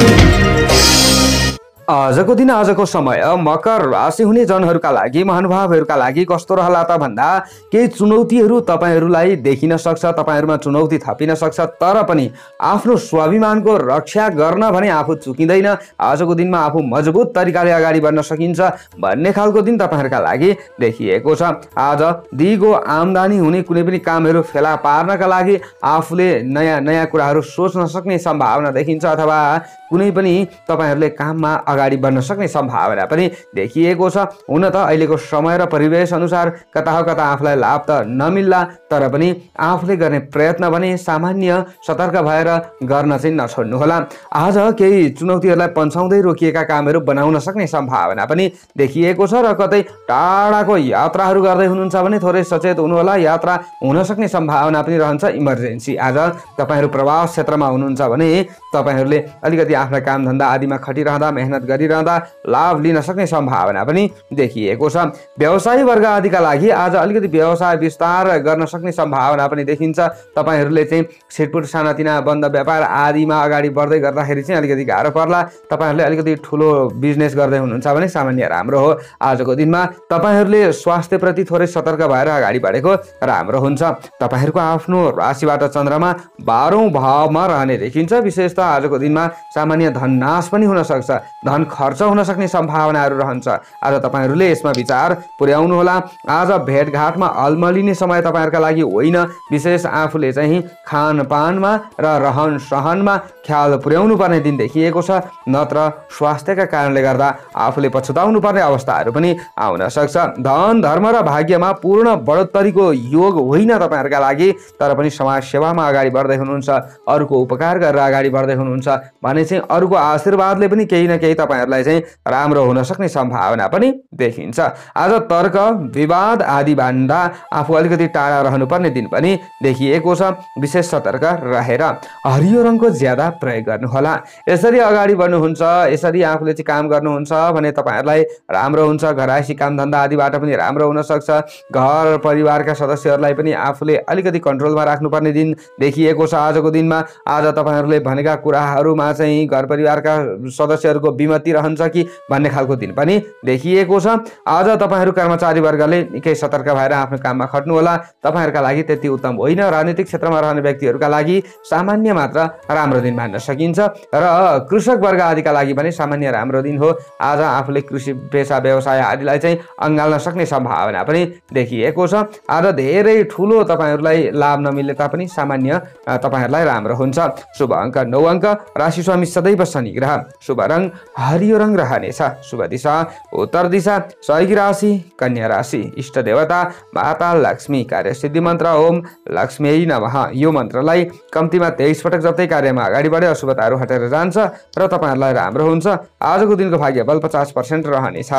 आजको दिन आजको समय मकर राशि हुने जनहरूका लागि महानुभावहरूका लागि कस्तो रहला त भन्दा केही चुनौतीहरू तपाईहरूलाई देखिन सक्छ, तपाईहरूमा चुनौती थपिन सक्छ, तर पनि आफ्नो स्वाभिमानको रक्षा गर्न भने आफू चुकिँदैन। आजको दिनमा आफू मजबुत तरिकाले अगाडि बढ्न सकिन्छ भन्ने खालको दिन तपाईहरूका लागि देखिएको छ। आज दिगो आम्दानी हुने कुनै पनि कामहरू फेला पार्नका लागि आफूले नयाँ नयाँ कुराहरू सोच्न सक्ने सम्भावना देखिन्छ, अथवा कुनै पनि तपाईहरूले काममा अगाडि बढ्न सक्ने सम्भावना पनि देखिएको छ। हुन त अहिलेको समय र परिवेश अनुसार कता हो कता आफूलाई लाभ त नमिल्ला, तर पनि आफूले गर्ने प्रयत्न भने सामान्य सतर्क भएर गर्न चाहिँ नछोड्नुहोला। आज केही चुनौतीहरूलाई पन्छाउँदै रोकिएका कामहरू बनाउन सक्ने सम्भावना पनि देखिएको छ र कतै टाढाको यात्राहरू गर्दै हुनुहुन्छ भने थोरै सचेत हुनुहोला, यात्रा हुन सक्ने सम्भावना पनि रहन्छ। इमर्जेन्सी आज तपाईहरू प्रवास क्षेत्रमा हुनुहुन्छ भने तपाईहरूले अलिकति आफ्ना कामधन्दा आदिमा खटिरहँदा मेहनत गरिरहँदा लाभ लिन सक्ने सम्भावना पनि देखिएको छ। व्यवसायी वर्ग आदिका लागि आज अलिकति व्यवसाय विस्तार गर्न सक्ने सम्भावना पनि देखिन्छ। तपाईहरूले चाहिँ छिटपुट सानातिना बन्द व्यापार आदिमा अगाडि बढ्दै गर्दाखेरि चाहिँ अलिकति गाह्रो पर्ला। तपाईहरूले अलिकति ठुलो बिजनेस गर्दै हुनुहुन्छ भने सामान्य राम्रो हो। आजको दिनमा तपाईहरूले स्वास्थ्यप्रति थोरै सतर्क भएर अगाडि बढेको राम्रो हुन्छ। तपाईहरूको आफ्नो राशिबाट चन्द्रमा 12औं भावमा रहने देखिन्छ। विशेषतः आजको दिनमा सामान्य धन नाश पनि हुन सक्छ, धन खर्च हुन सक्ने सम्भावनाहरू रहन्छ। आज तपाईहरूले यसमा विचार पुर्याउनु होला। आज भेटघाटमा अल्मलिने समय तपाईहरूका लागि होइन। विशेष आफूले चाहिँ खानपानमा र रहन सहनमा ख्याल पुर्याउनु पर्ने दिन देखिएको छ, नत्र स्वास्थ्यका कारणले गर्दा आफूले पछुताउनु पर्ने अवस्थाहरू पनि आउन सक्छ। धन धर्म र भाग्यमा पूर्ण बढोत्तरीको योग होइन तपाईहरूका लागि, तर पनि समाज सेवामा अगाडि बढ्दै हुनुहुन्छ, अरूको उपकार गरेर अगाडि बढ्दै हुनुहुन्छ भने चाहिँ अरूको आशीर्वादले पनि केही न केही तपाईहरूलाई चाहिँ राम्रो हुन सक्ने सम्भावना पनि देखिन्छ। आज तर्क विवाद आदिभन्दा आफू अलिकति टाढा रहनुपर्ने दिन पनि देखिएको छ। विशेष सतर्क रहेर हरियो रङको ज्यादा प्रयोग गर्नुहोला। यसरी अगाडि बढ्नुहुन्छ, यसरी आफूले चाहिँ काम गर्नुहुन्छ भने तपाईहरूलाई राम्रो हुन्छ। घरायसी कामधन्दा आदिबाट पनि राम्रो हुन सक्छ। घर परिवारका सदस्यहरूलाई पनि आफूले अलिकति कन्ट्रोलमा राख्नुपर्ने दिन देखिएको छ। आजको दिनमा आज तपाईहरूले भनेका कुराहरूमा चाहिँ घर परिवारका सदस्यहरूको विमति रहन्छ कि भन्ने खालको दिन पनि देखिएको छ। आज तपाईहरू कर्मचारी वर्गले निकै सतर्क भएर आफ्नो काममा खट्नु होला। तपाईहरूका लागि त्यति उत्तम होइन। राजनीतिक क्षेत्रमा रहने व्यक्तिहरूका लागि सामान्य मात्र राम्रो दिन मान्न सकिन्छ र कृषक वर्ग आदिका लागि पनि सामान्य राम्रो दिन हो। आज आफूले कृषि पेसा व्यवसाय आदिलाई चाहिँ अँगाल्न सक्ने सम्भावना पनि देखिएको छ। आज धेरै ठुलो तपाईहरूलाई लाभ नमिले तापनि सामान्य तपाईहरूलाई राम्रो हुन्छ। शुभ अङ्क 9 अङ्क, राशि स्वामी सदैव शनि ग्रह, शुभ रङ हरियो रङ रहनेछ, शुभ दिशा उत्तर दिशा, सहयोगी राशि कन्या राशि, इष्ट देवता माता लक्ष्मी, कार्य सिद्धि मन्त्र ओम लक्ष्मी नमः। यो मन्त्रलाई कम्तीमा 23 पटक जप्दै कार्यमा अगाडि बढे अशुभताहरू हटेर जान्छ र तपाईहरूलाई राम्रो हुन्छ। आजको दिनको भाग्य बल 50% रहनेछ।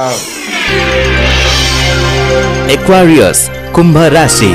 एक्वारियस कुम्भ राशि।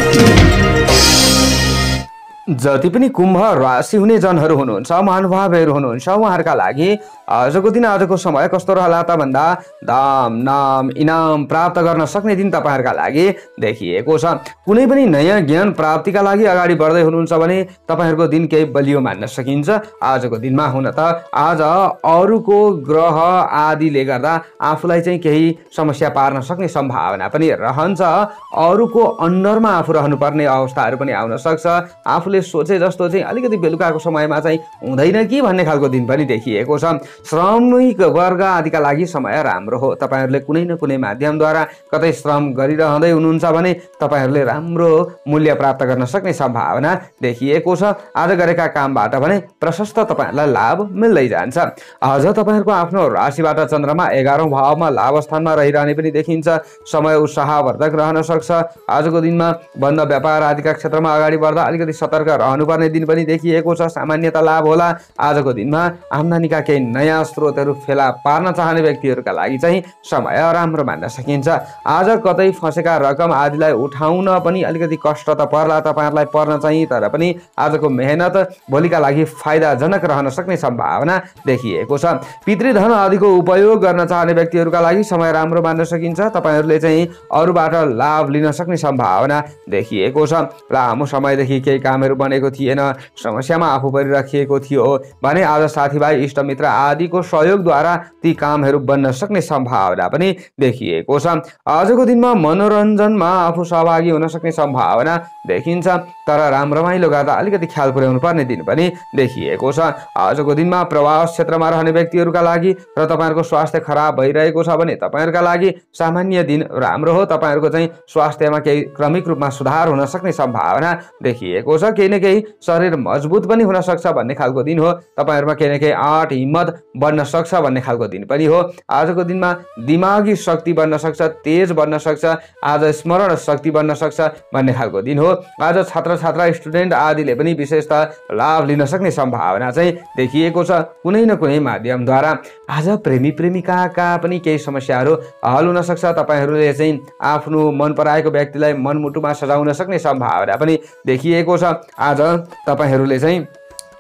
जति पनि कुम्भ राशि हुने जनहरू हुनुहुन्छ, महानुभावहरू हुनुहुन्छ, उहाँहरूका लागि आजको दिन आजको समय कस्तो रहला त भन्दा दाम नाम इनाम प्राप्त गर्न सक्ने दिन तपाईहरूका लागि देखिएको छ। कुनै पनि नयाँ ज्ञान प्राप्तिका लागि अगाडि बढ्दै हुनुहुन्छ भने तपाईहरूको दिन केही बलियो मान्न सकिन्छ। आजको दिनमा हुन त आज अरूको ग्रह आदिले गर्दा आफूलाई चाहिँ केही समस्या पार्न सक्ने सम्भावना पनि रहन्छ। अरूको अन्डरमा आफू रहनुपर्ने अवस्थाहरू पनि आउन सक्छ। आफूले सोचे जस्तो चाहिँ अलिकति बेलुकाको समयमा चाहिँ हुँदैन कि भन्ने खालको दिन पनि देखिएको छ। श्रमिक वर्ग आदिका लागि समय राम्रो हो। तपाईहरूले कुनै न कुनै माध्यमद्वारा कतै श्रम गरिरहँदै हुनुहुन्छ भने तपाईहरूले राम्रो मूल्य प्राप्त गर्न सक्ने सम्भावना देखिएको छ। आज गरेका कामबाट भने प्रशस्त तपाईहरूलाई लाभ मिल्दै जान्छ। आज तपाईहरूको आफ्नो राशिबाट चन्द्रमा 11औं भावमा लाभ स्थानमा रहिरहने पनि देखिन्छ। समय उत्साहवर्धक रहन सक्छ। आजको दिनमा बन्द व्यापार आदिका क्षेत्रमा अगाडि बढ्दा अलिकति सतर्क रहनुपर्ने दिन पनि देखिएको छ। सामान्यतः लाभ होला। आजको दिनमा आम्दानीका केही नयाँ स्रोतहरू फेला पार्न चाहने व्यक्तिहरूका लागि चाहिँ समय राम्रो मान्न सकिन्छ। आज कतै फँसेका रकम आदिलाई उठाउन पनि अलिकति कष्ट त पर्ला तपाईहरूलाई पर्न चाहिँ, तर पनि आजको मेहनत भोलिका लागि फाइदाजनक रहन सक्ने सम्भावना देखिएको छ। पितृधन आदिको उपयोग गर्न चाहने व्यक्तिहरूका लागि समय राम्रो मान्न सकिन्छ। तपाईहरूले चाहिँ अरूबाट लाभ लिन सक्ने सम्भावना देखिएको छ। लामो समयदेखि केही कामहरू बनेको थिएन, समस्यामा आफू परिराखिएको थियो भने आज साथीभाइ इष्टमित्र आदिको सहयोगद्वारा ती कामहरू बन्न सक्ने सम्भावना पनि देखिएको छ। आजको दिनमा मनोरञ्जनमा आफू सहभागी हुन सक्ने सम्भावना देखिन्छ, तर रमाइलो गर्दा अलिकति ख्याल पुर्याउनु पर्ने दिन पनि देखिएको छ। आजको दिनमा प्रवास क्षेत्रमा रहने व्यक्तिहरूका लागि र तपाईँहरूको स्वास्थ्य खराब भइरहेको छ भने तपाईँहरूका लागि सामान्य दिन राम्रो हो। तपाईँहरूको चाहिँ स्वास्थ्यमा केही क्रमिक रूपमा सुधार हुन सक्ने सम्भावना देखिएको छ। केही न केही शरीर मजबुत पनि हुन सक्छ भन्ने खालको दिन हो। तपाईँहरूमा केही न केही आँट हिम्मत बढ्न सक्छ भन्ने खालको दिन पनि हो। आजको दिनमा दिमागी शक्ति बढ्न सक्छ, तेज बढ्न सक्छ, आज स्मरण शक्ति बढ्न सक्छ भन्ने खालको दिन हो। आज छात्र छात्रा स्टुडेन्ट आदिले पनि विशेषतः लाभ लिन सक्ने सम्भावना चाहिँ देखिएको छ कुनै न कुनै माध्यमद्वारा। आज प्रेमी प्रेमिकाका पनि केही समस्याहरू हल हुन सक्छ। तपाईँहरूले चाहिँ आफ्नो मन पराएको व्यक्तिलाई मनमुटुमा सजाउन सक्ने सम्भावना पनि देखिएको छ। आज तपाईँहरूले चाहिँ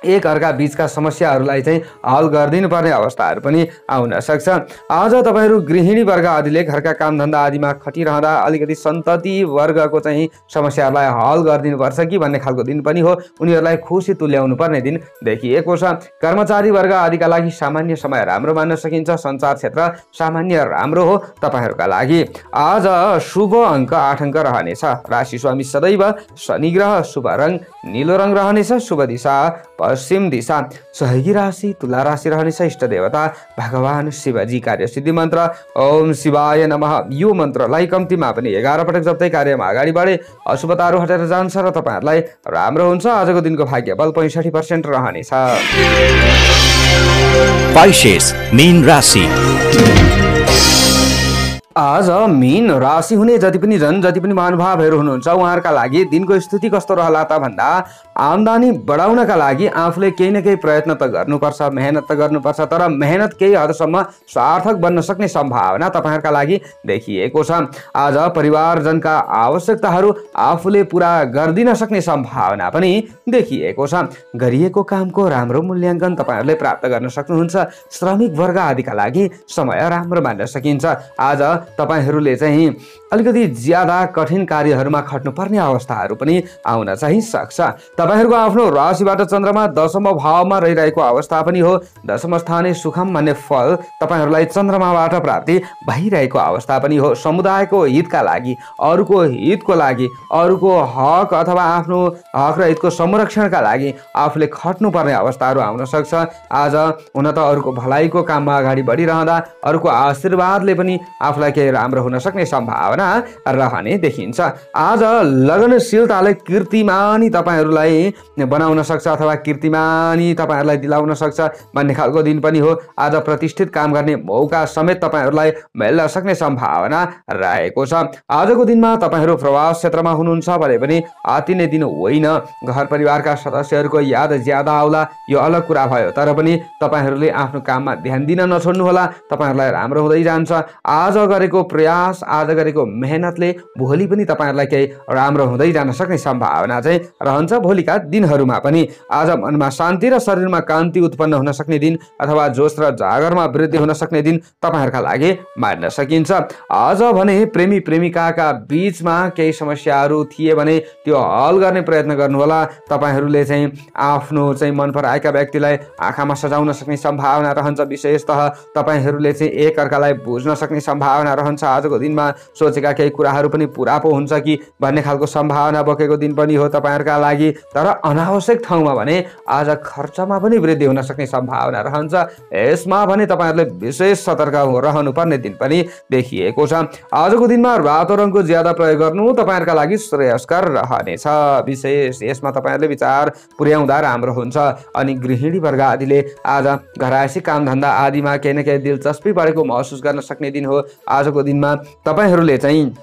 एक अर्का बीचका समस्याहरूलाई चाहिँ हल गरिदिनु पर्ने अवस्थाहरू पनि आउन सक्छ। आज तपाईँहरू गृहिणी वर्ग आदिले घरका कामधन्दा आदिमा खटिरहँदा अलिकति सन्तति वर्गको चाहिँ समस्याहरूलाई हल गरिदिनुपर्छ कि भन्ने खालको दिन पनि हो। उनीहरूलाई खुसी तुल्याउनु पर्ने दिन देखिएको छ। कर्मचारी वर्ग आदिका लागि सामान्य समय राम्रो मान्न सकिन्छ। सञ्चार क्षेत्र सामान्य राम्रो हो तपाईँहरूका लागि। आज शुभ अङ्क 8 अङ्क रहनेछ। राशि स्वामी सदैव शनि ग्रह। शुभ रङ नीलो रङ रहनेछ। शुभ दिशा पश्चिम दिशा। सहयोगी राशि तुला राशि रहनेछ। इष्ट देवता भगवान शिवजी। कार्य सिद्धि मन्त्र ओम शिवाय नमः। यो मन्त्रलाई कम्तीमा पनि 11 पटक जप्दै कार्यमा अगाडि बढे अशुभताहरू हटेर जान्छ र तपाईँहरूलाई राम्रो हुन्छ। आजको दिनको भाग्यबल 65% रहनेछ। पाइसेस मीन राशि। आज मीन राशि हुने जति पनि महानुभावहरू हुनुहुन्छ उहाँहरूका लागि दिनको स्थिति कस्तो रहला त भन्दा आम्दानी बढाउनका लागि आफूले केही न केही प्रयत्न त गर्नुपर्छ, मेहनत त गर्नुपर्छ, तर मेहनत केही हदसम्म सार्थक बन्न सक्ने सम्भावना तपाईँहरूका लागि देखिएको छ। आज परिवारजनका आवश्यकताहरू आफूले पुरा गरिदिन सक्ने सम्भावना पनि देखिएको छ। गरिएको कामको राम्रो मूल्याङ्कन तपाईँहरूले प्राप्त गर्न सक्नुहुन्छ। श्रमिक वर्ग आदिका लागि समय राम्रो मान्न सकिन्छ। आज तपाईहरूले चाहिँ अलिकति ज्यादा कठिन कार्यहरूमा खट्नुपर्ने अवस्थाहरू पनि आउन चाहिँ सक्छ। तपाईहरूको आफ्नो राशिबाट चन्द्रमा दशम भावमा रहिरहेको अवस्था पनि हो। दशम स्थाने सुखम भन्ने फल तपाईहरूलाई चन्द्रमाबाट प्राप्ति भइरहेको अवस्था पनि हो। समुदायको हितका लागि, अरूको हितको लागि, अरूको हक अथवा आफ्नो हक र हितको संरक्षणका लागि आफूले खट्नुपर्ने अवस्थाहरू आउन सक्छ। आज हुन त अरूको भलाइको काममा अगाडि बढिरहँदा अरूको आशीर्वादले पनि आफूलाई केही राम्रो हुन सक्ने सम्भावना रहने देखिन्छ। आज लगनशीलताले कीर्तिमानी तपाईहरूलाई बनाउन सक्छ अथवा कीर्तिमानी तपाईहरूलाई दिलाउन सक्छ भन्ने खालको दिन पनि हो। आज प्रतिष्ठित काम गर्ने मौका समेत तपाईहरूलाई मिल्न सक्ने सम्भावना रहेको छ। आजको दिनमा तपाईहरू प्रवास क्षेत्रमा हुनुहुन्छ भने पनि आतिने दिन होइन। घर परिवारका सदस्यहरूको याद ज्यादा आउला यो अलग कुरा भयो, तर पनि तपाईहरूले आफ्नो काममा ध्यान दिन नछोड्नुहोला। तपाईहरूलाई राम्रो हुँदै जान्छ। आज गरेको प्रयास, आज गरेको मेहनतले भोलि पनि तपाईहरूलाई केही राम्रो हुँदै जान सक्ने सम्भावना चाहिँ रहन्छ। भोलिका दिनहरूमा पनि आज मनमा शान्ति र शरीरमा कान्ति उत्पन्न हुन सक्ने दिन अथवा जोश र जागरमा वृद्धि हुन सक्ने दिन तपाईहरूका लागि मान्न सकिन्छ। आज भने प्रेमी प्रेमिकाका बीचमा केही समस्याहरू थिए भने त्यो हल गर्ने प्रयत्न गर्नुहोला। तपाईहरूले चाहिँ आफ्नो चाहिँ मन पराएका व्यक्तिलाई आँखामा सजाउन सक्ने सम्भावना रहन्छ। विशेषतः तपाईहरूले चाहिँ एक अर्कालाई बुझ्न सक्ने सम्भावना रहन्छ। आजको दिनमा सोचेका केही कुराहरू पनि पुरा पो हुन्छ कि भन्ने खालको सम्भावना बोकेको दिन पनि हो तपाईहरूका लागि। तर अनावश्यक ठाउँमा भने आज खर्चमा पनि वृद्धि हुन सक्ने सम्भावना रहन्छ। यसमा भने तपाईहरूले विशेष सतर्क रहनुपर्ने दिन पनि देखिएको छ। आजको दिनमा रातो रङको ज्यादा प्रयोग गर्नु तपाईहरूका लागि श्रेयस्कर रहनेछ। विशेष यसमा तपाईहरूले विचार पुर्याउँदा राम्रो हुन्छ। अनि गृहिणी वर्ग आदिले आज घरायसी कामधन्दा आदिमा केही न केही दिलचस्पी बढेको महसुस गर्न सक्ने दिन हो। आजको दिनमा तपाईहरूले चाहिँ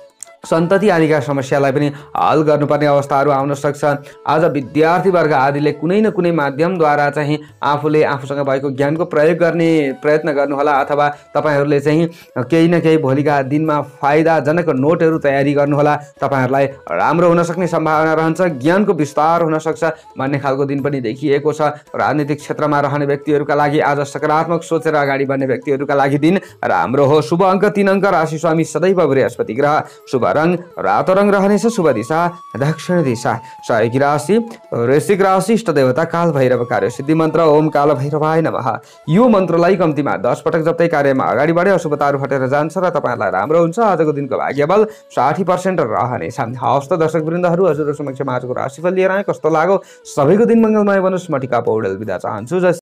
सन्तति आदिका समस्यालाई पनि हल गर्नुपर्ने अवस्थाहरू आउन सक्छ। आज विद्यार्थी वर्ग आदिले कुनै न कुनै माध्यमद्वारा चाहिँ आफूले आफूसँग भएको ज्ञानको प्रयोग गर्ने प्रयत्न गर्नुहोला अथवा तपाईहरूले चाहिँ केही न केही भोलिका दिनमा फाइदाजनक नोटहरू तयारी गर्नुहोला। तपाईहरूलाई राम्रो हुन सक्ने सम्भावना रहन्छ। ज्ञानको विस्तार हुन सक्छ भन्ने खालको दिन पनि देखिएको छ। राजनीतिक क्षेत्रमा रहने व्यक्तिहरूका लागि आज सकारात्मक सोचेर अगाडि बढ्ने व्यक्तिहरूका लागि दिन राम्रो हो। शुभ अङ्क 3 अङ्क। राशि स्वामी सदैव बृहस्पति ग्रह। शुभ रङ रातो रङ रहनेछ। शुभ दिशा दक्षिण दिशा। सहयोगी राशि वृश्चिक राशि। इष्ट देवता काल भैरव। कार्य सिद्धि मन्त्र ओम काल भैरवाय नमः। यो मन्त्रलाई कम्तीमा 10 पटक जप्दै कार्यमा अगाडि बढे अशुभताहरू हटेर जान्छ र तपाईँलाई राम्रो हुन्छ। आजको दिनको भाग्यबल 60% रहनेछ। हवस् त दर्शक वृन्दहरू, हजुरहरू समक्ष आजको राशिफल लिएर आएँ। कस्तो लाग्यो? सबैको दिन मङ्गलमय बनोस्। म टिका पौडेल बिदा चाहन्छु।